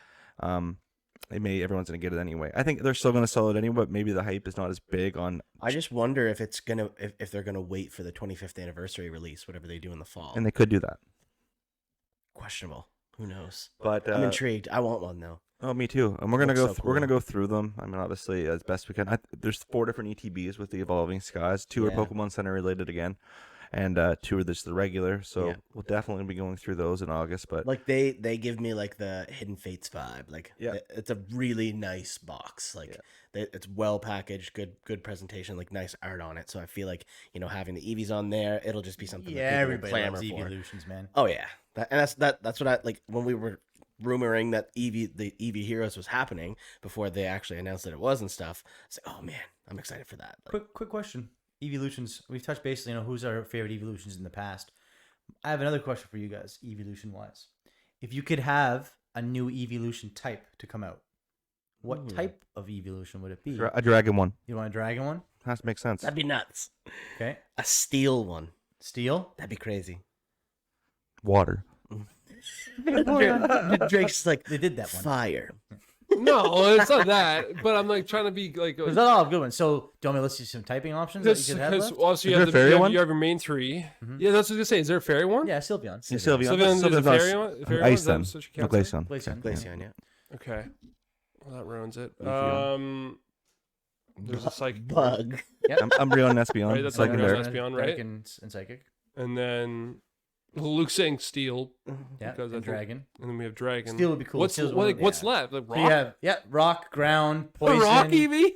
everyone's going to get it anyway. I think they're still going to sell it anyway, but maybe the hype is not as big on. I just wonder if it's gonna if they're gonna wait for the 25th anniversary release, whatever they do in the fall. And they could do that. Questionable. Who knows? But I'm intrigued. I want one though. Oh, me too. And we're gonna Looks go. so We're gonna cool. go through them. I mean, obviously as best we can. There's 4 different ETBs with the Evolving Skies. 2 are Yeah. Pokemon Center related again, and 2 are just the regular. So Yeah. we'll definitely be going through those in August. But Like they give me like the Hidden Fates vibe. Like Yeah. it's a really nice box. Like it's well packaged, good presentation, like nice art on it. So I feel like having the Eevees on there, it'll just be something. Yeah, that people everybody clamor loves for. evolutions, man. Oh yeah, that's what I like when we were rumoring that the Eevee Heroes was happening before they actually announced that it was and stuff. It's like, oh man, I'm excited for that. Like, Quick question. Evolutions. We've touched basically, who's our favorite evolutions in the past. I have another question for you guys, evolution wise. If you could have a new evolution type to come out, what type of evolution would it be? a dragon one You want a dragon one? has to make sense. that'd be nuts. Okay. A steel one. Steel? That'd be crazy. Water. Drake's like They did that one. fire. No, it's not that. But I'm like trying to be like. There's not all good ones. So, do you want me to list you some typing options that you could have Because left? also Is you there have, a fairy one? you have your main 3. Yeah, that's what I was gonna say. Is there a fairy one? Yeah, Sylveon. Yeah, Sylveon. Sylveon, there's a Sylveon's fairy one. Fairy one? Ice Is that then. what you No, count as? Glaceon. Glaceon. Glaceon, yeah. Okay. Well, that ruins it. Leafeon. There's a psychic, Bug. Umbreon and Espeon. Right, that's secondary. Umbreon. Espeon, right? Dark and Psychic. and then Luke's saying steel, Yeah, Because I and think- Dragon. and then we have dragon. Steel would be cool. What's Steel's what, one of- what's yeah. left? Like So rock. you have, rock, ground, A poison. rock Eevee?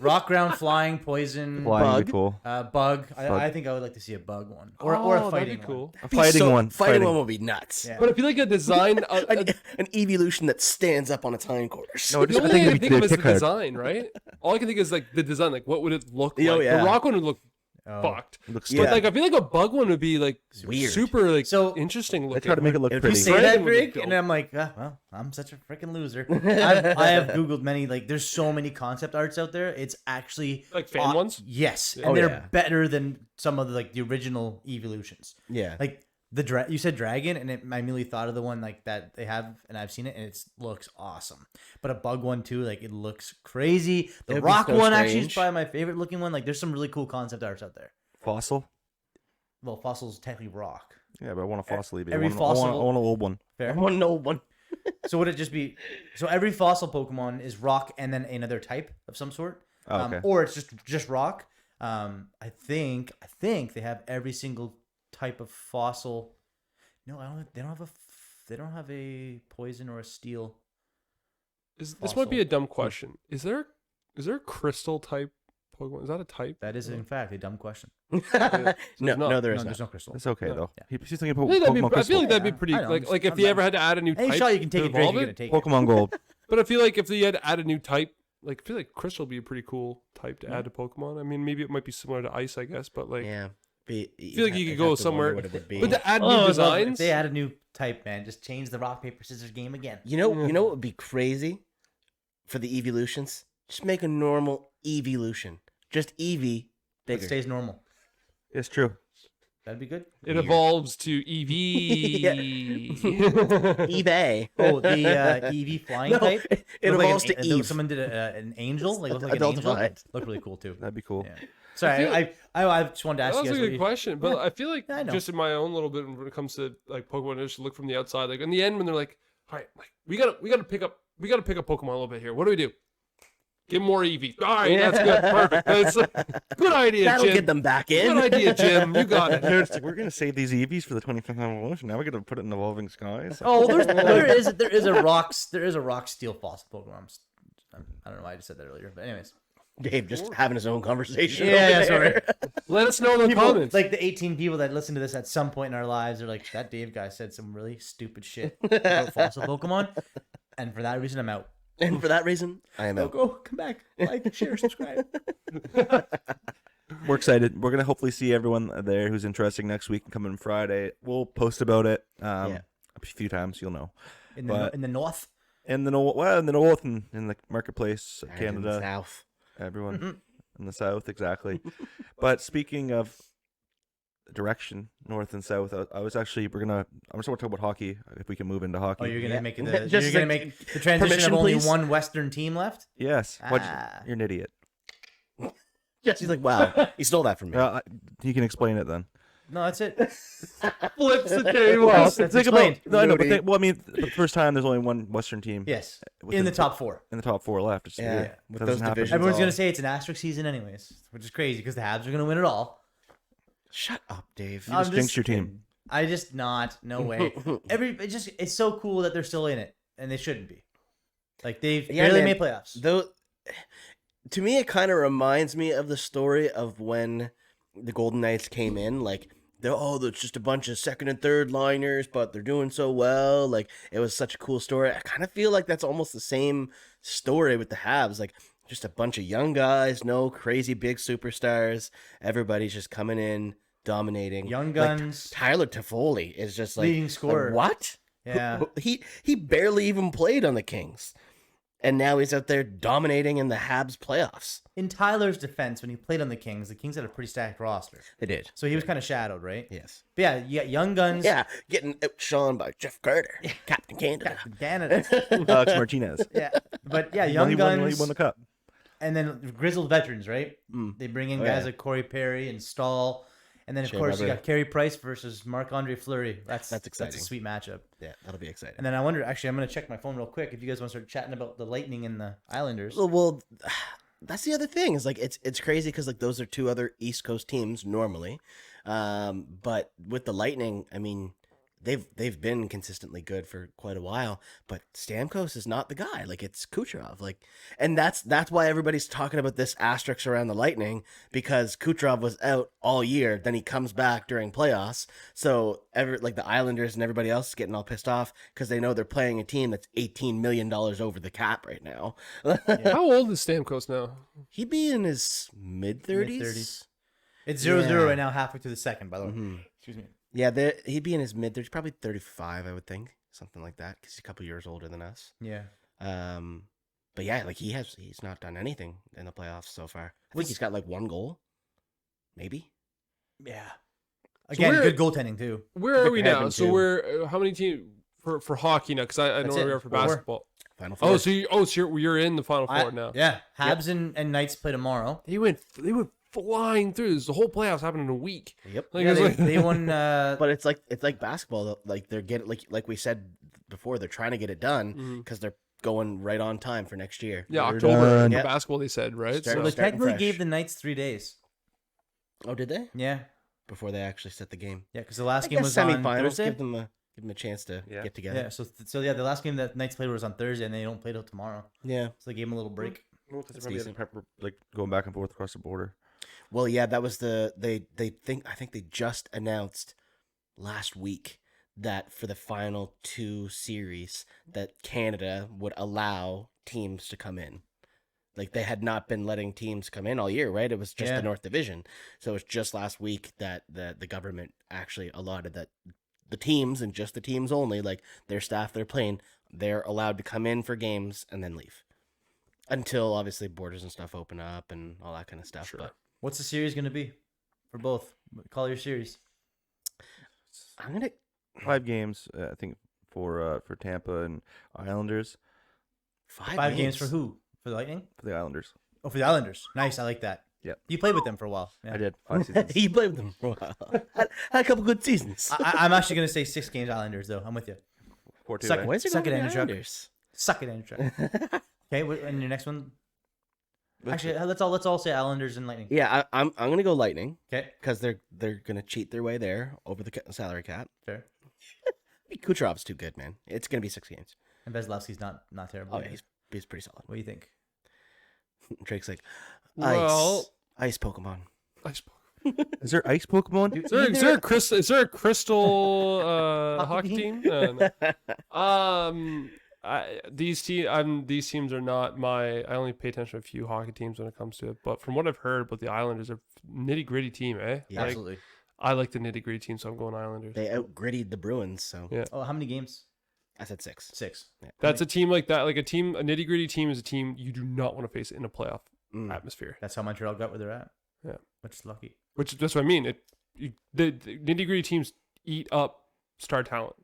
Rock, ground, flying, poison, Flying would Bug. be cool. bug. Bug. I think I would like to see a bug one. Or Oh, a that'd fighting be cool. A fighting one. Fighting one will be nuts. Yeah. But I feel like a design. An evolution that stands up on its hindquarters. No, The I only think thing I it'd can be think of is the the kick card. design, right? All I can think is like the design, like what would it look like? Oh, yeah. The rock one would look Oh. fucked. Looks Yeah. But like I feel like a bug one would be like Weird. super like So- interesting looking. They try to make it look If you pretty. You say Dragon that, would look Drake, dope. and I'm like, well, I'm such a freaking loser. I have Googled many, like, there's so many concept arts out there. It's actually. Like fan ones? Yes. And Oh, they're yeah. better than some of the original evolutions. Yeah. Like, you said dragon, and I immediately thought of the one like that they have, and I've seen it, and it looks awesome. But a bug one too, like it looks crazy. The It'd be rock so one actually is strange. probably my favorite looking one. Like, there's some really cool concept arts out there. Fossil. Well, fossil's technically rock. Yeah, but I want a fossil Eevee. Every I want fossil- I want an old one. Fair. one no one. So would it just be so every fossil Pokemon is rock and then another type of some sort, Oh, okay. or it's just rock. I think they have every single type of fossil. No, I don't. They don't have a poison or a steel. This might be a dumb question. Is there a crystal type Pokemon? Is that a type? That is in fact a dumb question. no, not- no, there is No, not. there's no crystal. It's okay Yeah. though. Yeah. He's thinking I feel like Pokemon I feel Crystal. like that'd be Yeah, pretty I know, like if I'm you not- ever had to add a new Any type shot you can take to it, Drake, evolve you're it. gonna take Pokemon Gold. But I feel like if you had to add a new type, like I feel like crystal would be a pretty cool type to add to Pokemon. I mean, maybe it might be similar to ice, I guess, but like Yeah. I feel like you could go somewhere- What it would be. but to add Oh, new if designs. they add a new type, man, just change the rock paper scissors game again. You know what would be crazy for the evolutions? Just make a normal evolution. Just Eevee It bigger. stays normal. It's true. That'd be good. It evolves to EV. eBay. Oh, the EV flying No, type. it Looked like evolves an- to Eve. Someone did an angel, like looked like an angel. Adultified. Looked really cool too. That'd be cool. Yeah. Sorry, I just wanted to ask That you was guys. a good question, but I feel like Yeah, I know. just in my own little bit when it comes to like Pokemon, I just look from the outside. Like in the end, when they're like, "All right, like we gotta pick up Pokemon a little bit here. What do we do? Give more Eevee. All right, that's good, perfect. That's good idea, That'll Jim. get them back Good in. idea, Jim. You got it. It's like, we're gonna save these Eevees for the 25th evolution. Now we're gonna put it in Evolving Skies. Oh, there is a rock steel fossil Pokemon. I'm I don't know why I just said that earlier, but anyways. Dave just having his own conversation. Yeah, over sorry. there. Let us know in the People, comments. like the 18 people that listen to this at some point in our lives are like, that Dave guy said some really stupid shit about fossil Pokemon, and for that reason, I'm out. And for that reason, I am out. Go, come back, like, share, subscribe. We're excited. We're gonna hopefully see everyone there who's interested next week and coming Friday. We'll post about it a few times. You'll know. In But- the north. In the north and in the marketplace, And in Canada, the South. everyone in the south, exactly. But speaking of direction, north and south, I was actually I'm just going to talk about hockey. If we can move into hockey. Oh, you're gonna Yeah. make it. Just You're gonna like- make the transition permission, of only please? one Western team left. Yes. Ah. You're an idiot. Jesse's like, wow, he stole that from me. You can explain it then. No, that's it. Flips the table. That's explained. No, I know, but Moody. I mean, the first time there's only one Western team. Yes, Within in the top four. In the top four left. It's Yeah, weird. with Doesn't those happen. divisions. Everyone's all- gonna say it's an asterisk season, anyways, which is crazy because the Habs are gonna win it all. Shut up, Dave. You just jinxed your team. kidding. I just not. No way. It's so cool that they're still in it, and they shouldn't be. Like they've Yeah, barely man. made playoffs. Though, to me, it kind of reminds me of the story of when the Golden Knights came in. Like, it's just a bunch of second and third liners, but they're doing so well. Like, it was such a cool story. I kind of feel like that's almost the same story with the Habs. Like, just a bunch of young guys, no crazy big superstars. Everybody's just coming in, dominating. Young Like, guns. Tyler Toffoli is just like Leading scorer. what? Yeah. He barely even played on the Kings. And now he's out there dominating in the Habs playoffs. In Tyler's defense, when he played on the Kings had a pretty stacked roster, They did. so he was kind of shadowed, right? Yes. But yeah, you got young guns. Yeah, getting outshone by Jeff Carter, Captain Canada. Canada. Alex Martinez. Yeah, but yeah, He young won guns. the cup. And then grizzled veterans, right? Mm. They bring in Oh, guys yeah. like Corey Perry and Stahl. And then, of Shea course, you Weber. got Carey Price versus Marc-Andre Fleury. That's exciting. That's a sweet matchup. Yeah, that'll be exciting. And then I wonder, actually, I'm going to check my phone real quick if you guys want to start chatting about the Lightning and the Islanders. Well, that's the other thing is like it's crazy because like those are two other East Coast teams normally, but with the Lightning, I mean, they've been consistently good for quite a while, but Stamkos is not the guy. Like it's Kucherov, like, and that's why everybody's talking about this asterisk around the Lightning because Kucherov was out all year. Then he comes back during playoffs, so the Islanders and everybody else is getting all pissed off because they know they're playing a team that's $18 million over the cap right now. How old is Stamkos now? He'd be in his mid-30s. Mid-30s. It's 0-0 Yeah. right now, halfway through the second, by the way. Mhm. Excuse me. Yeah, he'd be in his mid-30s, probably 35, I would think, something like that, because he's a couple years older than us. Yeah. But yeah, like he's not done anything in the playoffs so far. I think Was- he's got like one goal, maybe. Yeah. Again, we're- good goaltending, too. Where are Good we for now? him, So too. we're how many teams for hockey now? Because I know That's where it. we are for Four. basketball. Final four. So you're in the final four now. Yeah. Habs and Knights play tomorrow. They went flying through. This the whole playoffs happened in a week. Yep. Like, Yeah, it was they won. But it's like basketball. Though. Like they're getting like we said before, they're trying to get it done Mhm. because they're going right on time for next year. Yeah, They're October done. for Yep. basketball. They said right. Start- So So, they starting technically fresh. gave the Knights 3 days. Oh, did they? Yeah. Before they actually set the game. Yeah, because the last I game guess was on semifinals. Thursday. Give them a chance to Yeah. get together. Yeah, so yeah, the last game that Knights played was on Thursday, and they don't play till tomorrow. Yeah. So they gave them a little break. Well, 'cause That's they're probably decent. like going back and forth across the border. Well, yeah, that was I think they just announced last week that for the final two series that Canada would allow teams to come in. Like they had not been letting teams come in all year, right? It was just Yeah. the North Division. So it's just last week that the government actually allotted that the teams and just the teams only, like their staff they're playing, they're allowed to come in for games and then leave. Until obviously borders and stuff open up and all that kind of stuff. Sure. But What's the series going to be for both? Call your series. I'm gonna 5 games, I think, for Tampa and Islanders. Five games for who? For the Lightning? For the Islanders, Oh, for the Islanders. Nice, I like that. Yep. You played with them for a while. Yeah. I did 5 seasons. He played with them for a while. Had a couple good seasons. I'm actually going to say 6 games Islanders, though. I'm with you. 4-2. Suck eh? it. Why is it Suck going it, to Andrew. the Islanders? Suck it, Andrew. Okay, and your next one? Actually, let's all say Islanders and Lightning. Yeah, I'm gonna go Lightning Okay, because they're gonna cheat their way there over the salary cap. fair. Kucherov's too good, man. It's gonna be 6 games. And Vasilevsky's not terrible. Oh yeah, either. he's pretty solid. What do you think? Drake's like, Well, ice Pokemon. Is there ice Pokemon? Is there a crystal hockey team? No. These teams are not my. I only pay attention to a few hockey teams when it comes to it. But from what I've heard about the Islanders, they're a nitty gritty team, eh? Yeah. Like, Absolutely. I like the nitty gritty team, so I'm going Islanders. They out-grittied the Bruins, so Yeah. Oh, how many games? I said 6. 6. Yeah. That's a team like that. Like a nitty gritty team is a team you do not want to face in a playoff Mm. atmosphere. That's how Montreal got where they're at. Yeah. Which is lucky. Which that's what I mean. The nitty gritty teams eat up star talent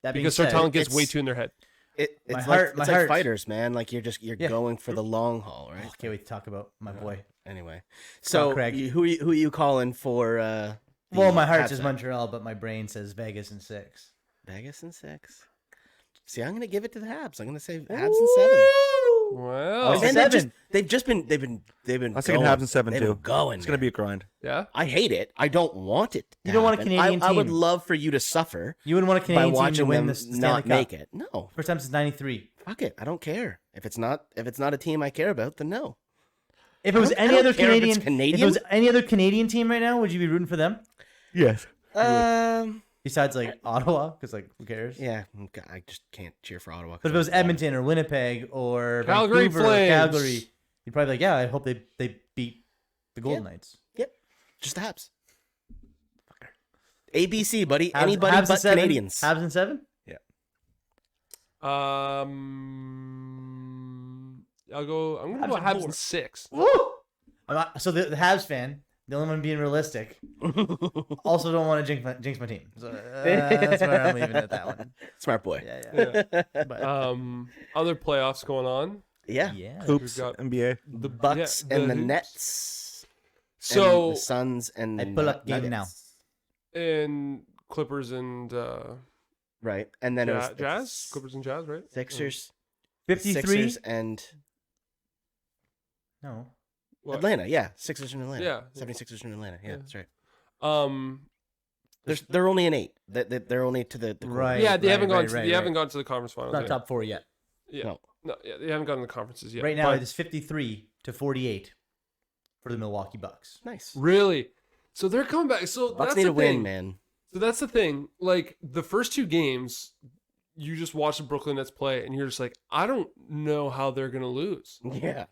That being because star said, talent gets way it's- too in their head. It's My like heart- fighters, man. Like you're Yeah. going for the long haul, right? Oh, can't wait to talk about my boy. Anyway, so Craig. who are you calling for? Well, my heart Habs says then? Montreal, but my brain says Vegas in 6. Vegas in 6. See, I'm gonna give it to the Habs. I'm gonna say Habs in 7. Well, Oh, And seven. they've been. I was thinking going. Habs in 7 They've too. been going. It's gonna man. be a grind. yeah. I hate it. I don't want it. You don't want a happen. Canadian I would team. love for you to suffer You wouldn't want a by Canadian team to watching win them the Stanley not Cup. make it. No, First time since '93. fuck it. I don't care if it's not a team I care about. Then no. If it was I any don't other care if it's Canadian, if Canadian. it was any other Canadian team right now, would you be rooting for them? Yes. Besides like Ottawa, because like who cares? Yeah, I just can't cheer for Ottawa. But if it was Edmonton or Winnipeg or Calgary Vancouver or Flames. Calgary, you'd probably be like, yeah, I hope they beat the Golden Knights. Yep, just the Habs. ABC, buddy. Habs- Anybody Habs in but 7? Canadians. Habs in 7? I'm gonna Habs go in Habs 4. in 6. So the Habs fan, the only one being realistic, also don't want to jinx my team. So that's where I'm leaving it at that one. Smart boy. Yeah. But, Other playoffs going on. Yeah. yeah. Hoops. got- NBA. The Bucks Yeah, and the Hoops. Nets. So and the Suns and I the pull up game Nuggets. and Clippers and Right, and then it was Jazz. Clippers and Jazz, right? Sixers, 53? Sixers and No. What? Atlanta. Yeah, Sixers and Atlanta. Yeah. 76ers and Atlanta. Yeah, Yeah. that's right. Um, They're only an 8. They're only to the quarter. Right. yeah, they haven't gone. right, They haven't right. gone to the conference finals. Not yet. top 4 yet. Yeah. No. No, yeah, they haven't gotten to the conferences yet. Right now, but it is 53 to 48 for the Milwaukee Bucks. Nice. really, so they're coming back. So Bucks that's need the a win, thing. man. So that's the thing. Like the first 2 games, you just watch the Brooklyn Nets play, and you're just like, I don't know how they're gonna lose. Yeah.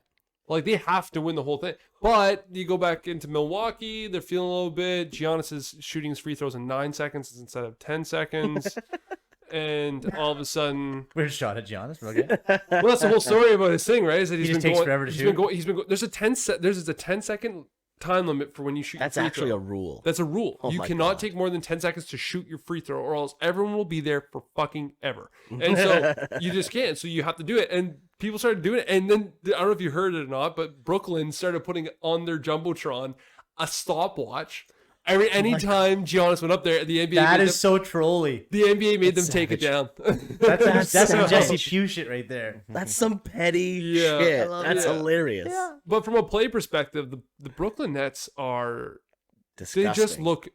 Like they have to win the whole thing. But you go back into Milwaukee, they're feeling a little bit. Giannis is shooting his free throws in 9 seconds instead of 10 seconds. And all of a sudden, Weird shot at Giannis. but Okay. well, that's the whole story about his thing, right? Is that He he's just been takes going, forever to he's shoot. been going, he's been go- there's a 10-second time limit for when you shoot. That's your free actually throw. a rule. That's a rule. Oh You my cannot God. take more than 10 seconds to shoot your free throw, or else everyone will be there for fucking ever. And so you just can't. So you have to do it. And people started doing it. And then I don't know if you heard it or not, but Brooklyn started putting on their jumbotron a stopwatch. Anytime Giannis went up there, the NBA That made is so trolly. the NBA made them That's take it down. That's some savage. Jesse Pugh shit right there. That's some petty Yeah. shit. I love That's it. hilarious. But from a play perspective, the Brooklyn Nets are Disgusting. they just look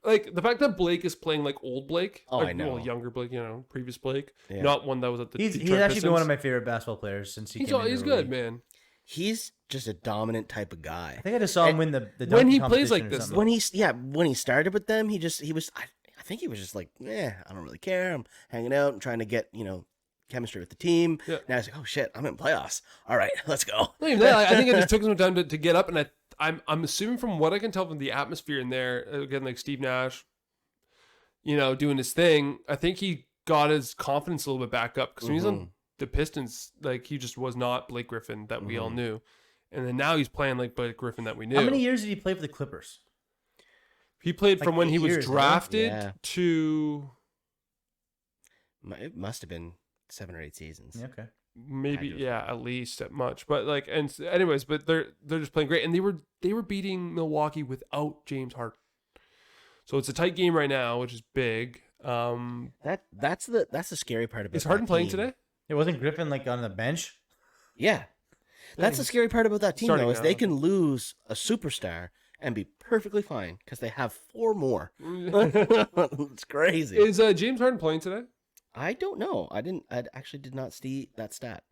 like the fact that Blake is playing like old Blake. Oh, like, I know. well, younger Blake, previous Blake, Yeah. not one that was at the. He's Detroit actually been one of Pistons. my favorite basketball players since he He's came into he's the good, league. man. He's just a dominant type of guy. I think I just saw him win the when dunk he plays like competition or this, something. When he started with them, he was I think he was just like, I don't really care. I'm hanging out and trying to get, chemistry with the team. Yeah. Now he's like, oh shit, I'm in playoffs. All right, let's go. Not even that, I think it just took some time to get up, and I'm assuming from what I can tell from the atmosphere in there, again, like Steve Nash, doing his thing. I think he got his confidence a little bit back up because when he's on the Pistons, like he just was not Blake Griffin that we all knew, and then now he's playing like Blake Griffin that we knew. How many years did he play for the Clippers? He played Like from when 8 he was years, huh? drafted Yeah. to It must have been 7 or 8 seasons. Yeah, okay. maybe Kind of. at least that much. But like, and anyways, but they're just playing great, and they were beating Milwaukee without James Harden. So it's a tight game right now, which is big. That's the scary part about Is Harden that playing team. today? It wasn't Griffin like on the bench. Yeah. That's the scary part about that team, Starting though, is now. they can lose a superstar and be perfectly fine because they have 4 more. It's crazy. Is James Harden playing today? I don't know. I actually did not see that stat.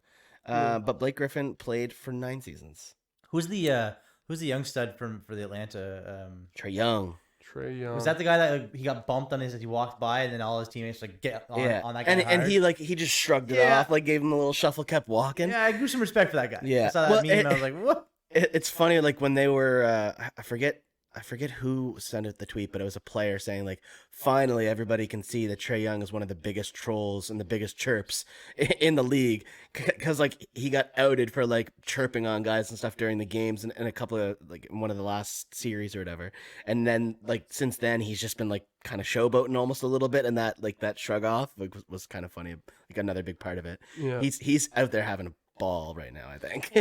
But Blake Griffin played for 9 seasons. Who's the young stud for the Atlanta? Trae Young. Trae Young. Was that the guy that he got bumped on his as he walked by, and then all his teammates like get on that guy? And he just shrugged it off, like gave him a little shuffle, kept walking. Yeah, I grew some respect for that guy. Yeah. I saw that meme and I was like, what? It's funny, like when they were, I forget who sent it the tweet, but it was a player saying like, finally everybody can see that Trae Young is one of the biggest trolls and the biggest chirps in the league, because like he got outed for like chirping on guys and stuff during the games and a couple of like in one of the last series or whatever, and then like since then he's just been like kind of showboating almost a little bit, and that shrug off like was kind of funny, like another big part of it. Yeah. He's out there having a ball right now, I think.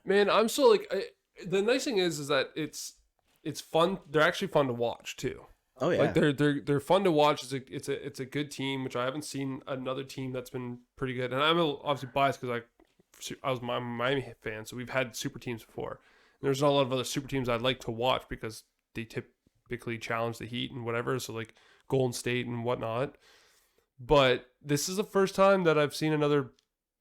Man, I'm still like, the nice thing is that it's fun. They're actually fun to watch too. Oh yeah, like they're fun to watch. It's a good team, which I haven't seen another team that's been pretty good. And I'm obviously biased because I was my Miami fan, so we've had super teams before. And there's not a lot of other super teams I'd like to watch because they typically challenge the Heat and whatever. So like Golden State and whatnot. But this is the first time that I've seen another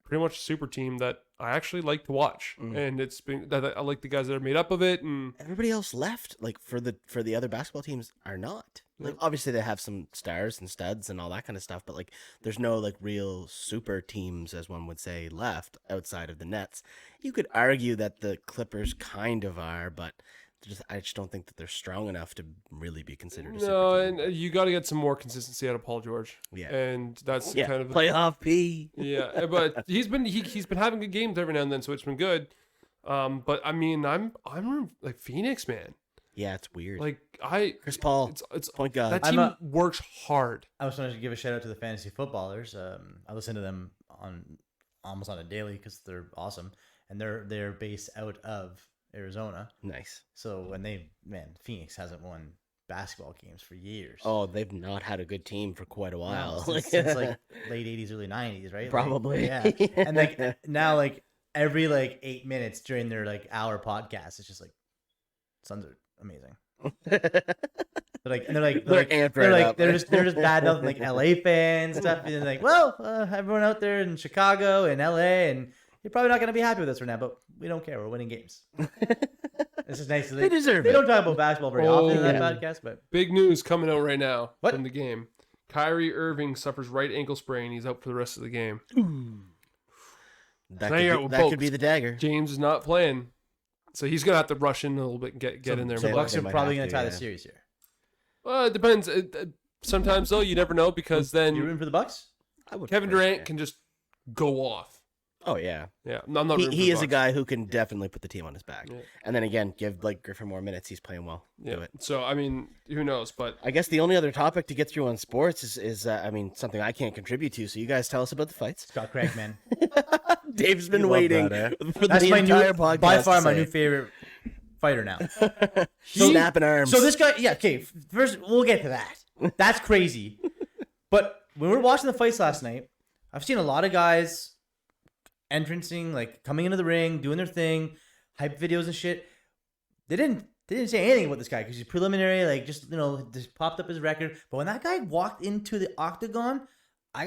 pretty much super team that I actually like to watch, and it's been that I like the guys that are made up of it, and everybody else left like for the other basketball teams are not. Like obviously they have some stars and studs and all that kind of stuff, but like there's no like real super teams, as one would say, left outside of the Nets. You could argue that the Clippers kind of are, but I just don't think that they're strong enough to really be considered a super team. And you got to get some more consistency out of Paul George. Yeah, and that's kind of playoff P. Yeah, but he's been having good games every now and then, so it's been good. But I mean, I'm like Phoenix, man. Yeah, it's weird. Like Chris Paul, it's point guard. That team works hard. I was going to give a shout out to the fantasy footballers. I listen to them almost on a daily because they're awesome, and they're based out of Arizona. Nice. So Phoenix hasn't won basketball games for years. Oh, they've not had a good team for quite a while. No, since like late 80s, early 90s, right? Probably. Like, yeah. And like now, like every like 8 minutes during their like hour podcast, it's just like Suns are amazing. They're just bad mouthing like LA fans and stuff. And they're like, well, everyone out there in Chicago and LA, and you're probably not gonna be happy with us right now, but we don't care. We're winning games. This is nice. They deserve it. They don't it. talk about basketball very often in that podcast, but big news coming out right now What? from the game. Kyrie Irving suffers right ankle sprain. He's out for the rest of the game. That could be the dagger. James is not playing, so he's gonna have to rush in a little bit and get in there. So and Bucks play. are probably gonna tie the series here. Well, it depends. Sometimes though, you never know, because then You rooting for the Bucks? Kevin Durant can just go off. Oh yeah, Yeah, I'm not. He is a guy who can definitely put the team on his back. Yeah. And then again, give Blake Griffin more minutes. He's playing well. Yeah. Do it. So I mean, who knows? But I guess the only other topic to get through on sports is something I can't contribute to. So you guys tell us about the fights. Scott Craig, man. Dave's been You love waiting that, for That's the my entire new, podcast. by far to my say new it. favorite fighter now. Snapping arms. So this guy, yeah, okay. First, we'll get to that. That's crazy. But when we were watching the fights last night, I've seen a lot of guys entrancing, like coming into the ring, doing their thing, hype videos and shit. They didn't say anything about this guy because he's preliminary, like just just popped up his record. But when that guy walked into the octagon, I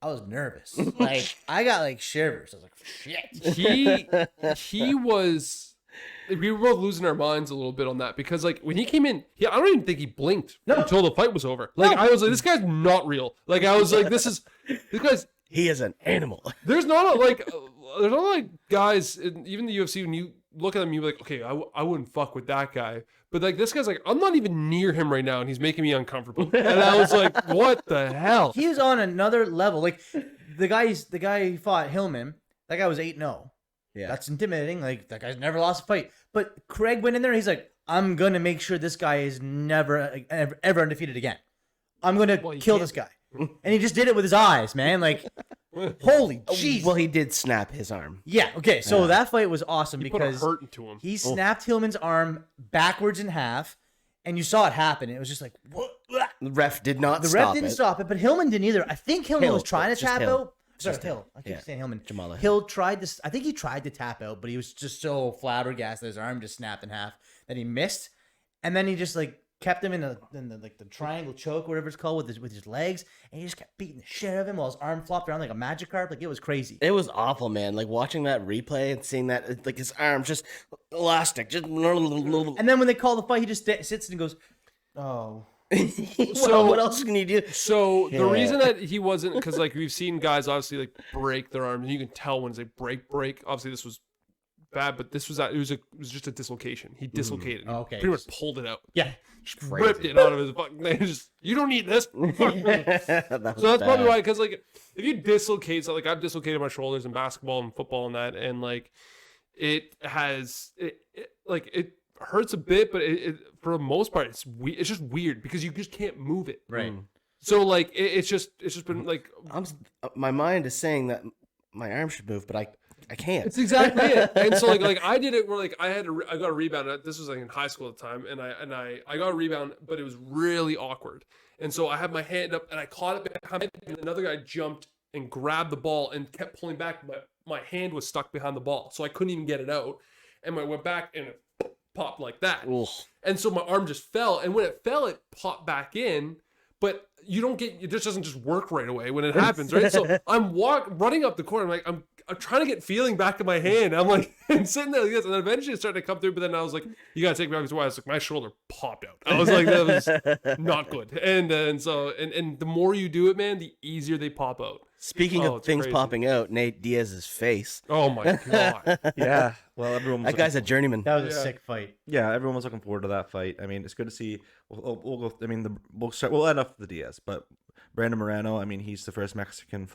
was nervous. Like I got like shivers. I was like, shit. he was. We were both losing our minds a little bit on that because, like, when he came in, I don't even think he blinked until the fight was over. Like, I was like, this guy's not real. Like, I was like, this guy's. He is an animal. There's not like guys, even the UFC, when you look at them, you're like, okay, I wouldn't fuck with that guy. But like, this guy's like, I'm not even near him right now, and he's making me uncomfortable. And I was like, what the hell? He was on another level. Like the guy who fought Hillman, that guy was 8-0. Yeah. That's intimidating. Like that guy's never lost a fight. But Craig went in there. He's like, I'm gonna make sure this guy is never ever undefeated again. I'm gonna kill this guy. And he just did it with his eyes, man. Like, holy jeez. Well, he did snap his arm. Yeah. Okay. So that fight was awesome He put a because hurt into him. he snapped Hillman's arm backwards in half, and you saw it happen. It was just like, what? The ref did not. The ref didn't stop it, but Hillman didn't either. I think Hillman was trying to just tap Hill. out. Sorry, Hill. I keep saying Hillman. Jamal Hill tried this. I think he tried to tap out, but he was just so flabbergasted. His arm just snapped in half that he missed. And then he just like kept him in the like the triangle choke, whatever it's called, with his legs, and he just kept beating the shit out of him while his arm flopped around like a Magikarp. Like, it was crazy. It was awful, man. Like watching that replay and seeing that, like his arm just elastic, just. And then when they call the fight, he just sits and goes, "Oh." So what else can you do? So the reason that he wasn't, because like we've seen guys obviously like break their arms, and you can tell when they break. Obviously, this was bad, but this was it was just a dislocation. He dislocated. Oh, okay. Pretty much pulled it out. Yeah. Just ripped it out of his fucking. Just, you don't need this. So that's probably why. Because like, if you dislocate, so like I've dislocated my shoulders in basketball and football and that, and like it hurts a bit, but it for the most part it's just weird because you just can't move it. Right. So like it's just been like my mind is saying that my arm should move, but I can't. It's exactly it. And so like I did it where like I got a rebound. This was like in high school at the time, and I got a rebound, but it was really awkward. And so I had my hand up and I caught it behind, and another guy jumped and grabbed the ball and kept pulling back, but my hand was stuck behind the ball, so I couldn't even get it out. And I went back and it popped like that. Ugh. And so my arm just fell, and when it fell, it popped back in. But you don't get, it just doesn't just work right away when it happens, right? So I'm running up the court. I'm like, I'm trying to get feeling back in my hand. I'm like, I'm sitting there like this, and then eventually it started to come through. But then I was like, you gotta take me back to why. I was like, my shoulder popped out. I was like, that was not good. And the more you do it, man, the easier they pop out. Speaking of things crazy. popping out, Nate Diaz's face. Oh my god. Yeah. Well, everyone. That guy's a journeyman. That was a sick fight. Yeah, everyone was looking forward to that fight. I mean, it's good to see. We'll go. I mean, we'll end off the Diaz, but Brandon Moreno. I mean, he's the first Mexican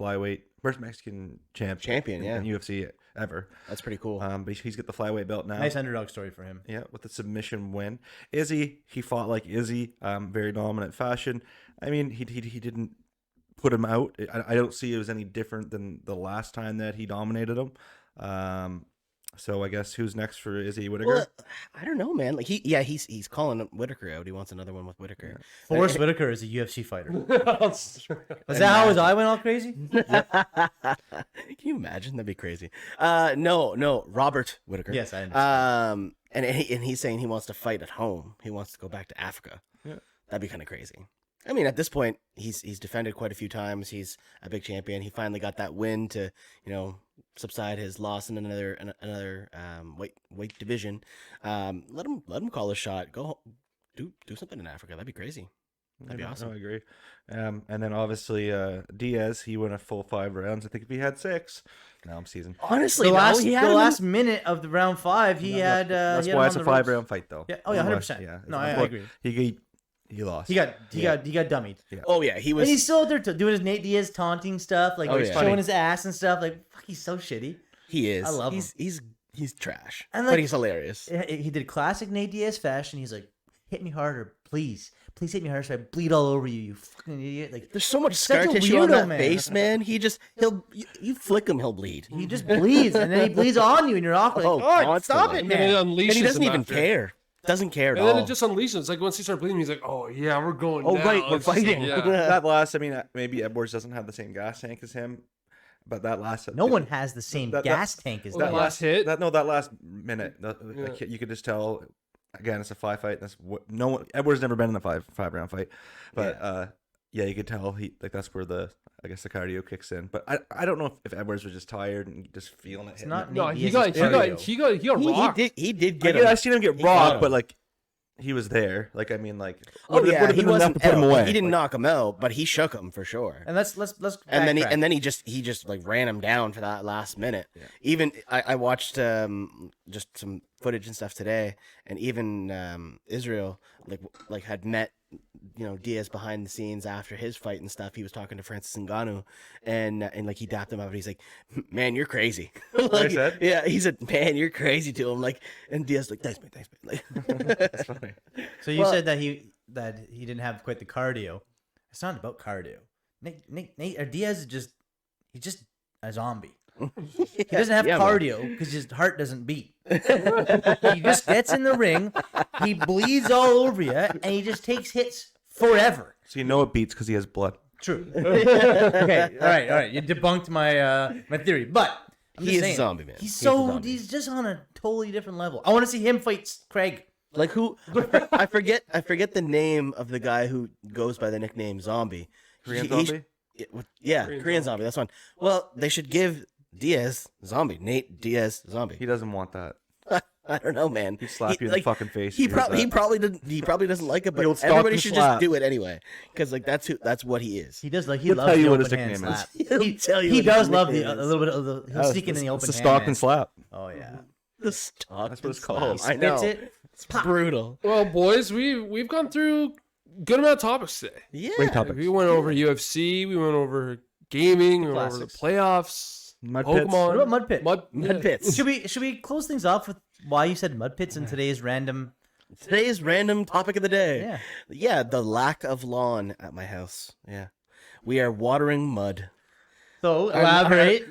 champion, yeah, in UFC ever. That's pretty cool. But he's got the flyweight belt now. Nice underdog story for him. Yeah, with the submission win. Izzy, he fought like Izzy, very dominant fashion. I mean, he didn't put him out. I don't see it was any different than the last time that he dominated him. So I guess who's next for Izzy Whittaker? Well, I don't know, man. Like he's calling Whittaker out. He wants another one with Whittaker. Forrest Whitaker is a UFC fighter. Is that how his eye went all crazy? Can you imagine? That'd be crazy. No, Robert Whittaker. Yes, I understand. And he's saying he wants to fight at home. He wants to go back to Africa. Yeah. That'd be kind of crazy. I mean, at this point, he's defended quite a few times. He's a big champion. He finally got that win to, subside his loss in another weight division. Let him call a shot. Go do something in Africa. That'd be crazy. That'd be awesome. No, I agree. And then obviously Diaz, he went a full 5 rounds. I think if he had 6, now I'm seasoned. Honestly, The the last minute of the round 5, he had. That's he had why him it's on a the ropes. 5-round fight, though. Yeah. Oh yeah, 100%. Yeah. No, I agree. He lost. He got dummied. Oh yeah, he And was. he's still out there doing his Nate Diaz taunting stuff, like Oh, yeah. showing Funny. his ass and stuff. Like, fuck, he's so shitty. He is. I love him. He's trash, And, but like, he's hilarious. He did classic Nate Diaz fashion. He's like, hit me harder, please. Please hit me harder so I bleed all over you, you fucking idiot. Like, There's so much such scar a tissue on weirdo, that man. face, man. You flick him, he'll bleed. he just bleeds, and then he bleeds on you, and you're awkward. Like, Oh, oh, stop constantly. it, And it man. unleashes And he doesn't him even after. care. Doesn't care at And all. then it just unleashes. It's like once he started bleeding, he's like, "Oh yeah, we're going." Oh, now. right, we're It's just like, fighting. yeah. That last, I mean, maybe Edwards doesn't have the same gas tank as him, but that last. No one has the same gas tank as That that. last hit? That last minute, you could just tell. Again, it's a 5 fight. That's what no one. Edwards never been in a 5-round fight, but you could tell that's where the cardio kicks in. But I don't know if Edwards was just tired and just feeling it. It's hitting not him. No, Nate he Diaz's got cardio. rocked. He did I get him. I seen him get He got rocked, him. but like he was there. Like I mean, like Oh would've- yeah, would've he been enough wasn't to put him out. away. He didn't Like, knock him out, but he shook him for sure. And let's And then backtrack. he just like ran him down for that last minute. Yeah. Even I watched just some footage and stuff today, and even Israel like had met Diaz behind the scenes after his fight and stuff. He was talking to Francis Ngannou, and like he dapped him up, and he's like, "Man, you're crazy." What he said? Yeah, he said, "Man, you're crazy" to him. Like, and Diaz like, "Thanks, man, thanks, man." Like, That's funny. So you Well- said that he didn't have quite the cardio. It's not about cardio. Nate Diaz is he's a zombie. He doesn't have cardio because his heart doesn't beat. He just gets in the ring, he bleeds all over you, and he just takes hits forever. So you know it beats because he has blood. True. Okay. All right. You debunked my my theory, but I'm He just is a saying, zombie, man. He's He's a zombie. he's just on a totally different level. I want to see him fight Craig. Like who? I forget the name of the guy who goes by the nickname Zombie. Korean He- zombie. Yeah, Korean Korean zombie. That's one. Well, they should give Diaz Zombie, Nate Diaz Zombie. He doesn't want that. I don't know, man. He'd slap you in the fucking face. He if you heard probably that. he probably doesn't like it, The old but stalk everybody and should slap. just do it anyway, because like that's what he is. He does like he He'll loves tell you the what his open hand nickname is. slap. He'll tell you He what does his love nickname a is. little bit of the. He'll sneak in the open It's a hand. stalk man. and slap. Oh yeah. The stock. That's what it's slap. called. I know. Spits it. It's brutal. Well, boys, we've gone through a good amount of topics today. Yeah. Great topic. We went over UFC, we went over gaming, we went over the Classics. playoffs, Mud pits. Pokemon. What about mud pit? Mud pits. Should we close things off with why you said mud pits in today's random? Today's random topic of the day. Yeah. Yeah, the lack of lawn at my house. Yeah. We are watering mud. So elaborate.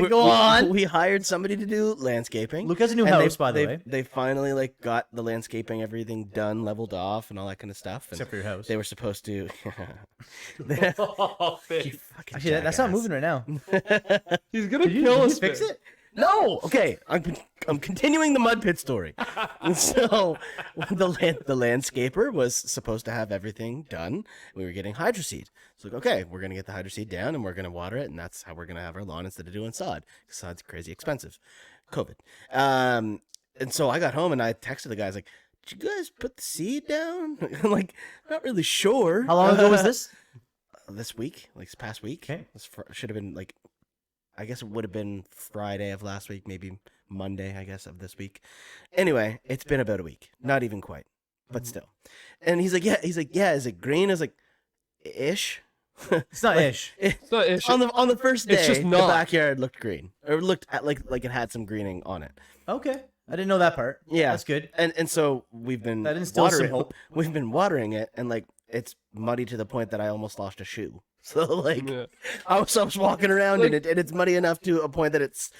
Go on. We hired somebody to do landscaping. Luke has a new and house, by the way. They finally like got the landscaping, everything done, leveled off, and all that kind of stuff. And Except for your house. they were supposed to. Oh, Finn. Actually, that's not moving right now. He's gonna Did you kill us. fix Finn. it? No. Okay. I'm continuing the mud pit story. And so the landscaper was supposed to have everything done. We were getting hydroseed. So like, okay, we're gonna get the hydroseed down and we're gonna water it, and that's how we're gonna have our lawn instead of doing sod. Sod's crazy expensive. COVID. And so I got home and I texted the guys like, "Did you guys put the seed down?" I'm like, not really sure. How long ago was this? This week, like this past week. Okay. This should have been like, I guess it would have been Friday of last week, maybe Monday, I guess, of this week. Anyway, it's been about a week. Not even quite, but still. And he's like, yeah, is it green? I was like, ish. It's not ish. It's not issue. On the first day, It's just the not. backyard looked green, or looked at like it had some greening on it. Okay, I didn't know that part. Yeah, That's good. And so we've been That instills some watering. hope. We've been watering it, and like it's muddy to the point that I almost lost a shoe. So like, Yeah. I was walking around Like- in it, and it's muddy enough to a point that it's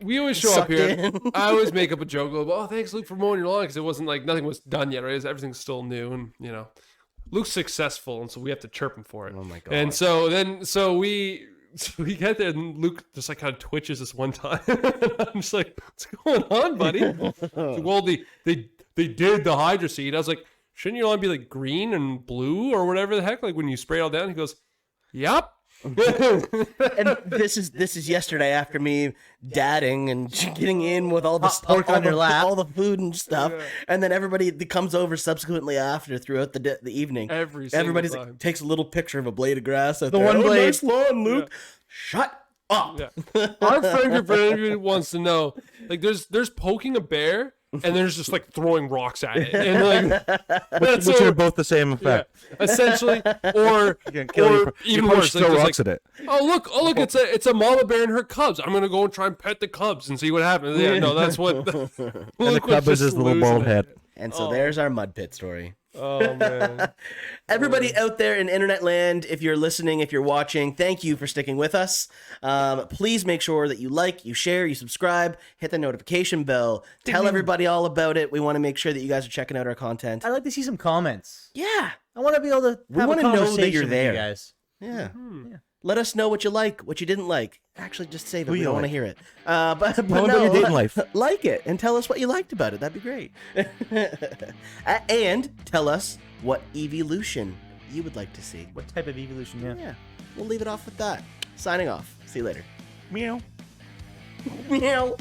We always show up sucked here. in. I always make up a joke about, oh, thanks, Luke, for mowing your lawn, because it wasn't like nothing was done yet, right? Everything's still new, and Luke's successful, and so we have to chirp him for it. Oh my God. And so we get there, and Luke just like kind of twitches this one time. I'm just like, what's going on, buddy? He's like, well, they did the hydro seed. I was like, shouldn't your lawn be like green and blue or whatever the heck? Like when you spray it all down, he goes, yep. And this is yesterday after me dadding and getting in with all the Hot pork on your lap. all the food and stuff, and then everybody that comes over subsequently after throughout the evening. Every single Everybody's time. like, takes a little picture of a blade of grass out The there. one Oh, blade. nice lawn, Luke. Shut up. Yeah. Our friend group for anybody wants to know, like there's poking a bear and there's just like throwing rocks at it. And like that's Which so- are both the same yeah, effect. essentially or You can kill you. even You worse, throw like, just rocks like, at it. oh look, it's a mama bear and her cubs. I'm gonna go and try and pet the cubs and see what happens. Yeah, no, that's what And the Luke was cub is just his little losing bald it. head. And so there's our mud pit story. Oh man. Everybody out there in internet land, if you're listening, if you're watching, thank you for sticking with us. Please make sure that you like, you share, you subscribe, hit the notification bell, tell everybody all about it. We want to make sure that you guys are checking out our content. I'd like to see some comments. Yeah. I want to be able to We have wanna a know that conversation you're with there. you guys. Yeah. Yeah. Let us know what you like, what you didn't like. Actually, just save it. Who We you don't want to like? hear it. But Tell no, them about your dating life. like it and tell us what you liked about it. That'd be great. And tell us what evolution you would like to see. What type of evolution? Yeah. Yeah. We'll leave it off with that. Signing off. See you later. Meow. Meow.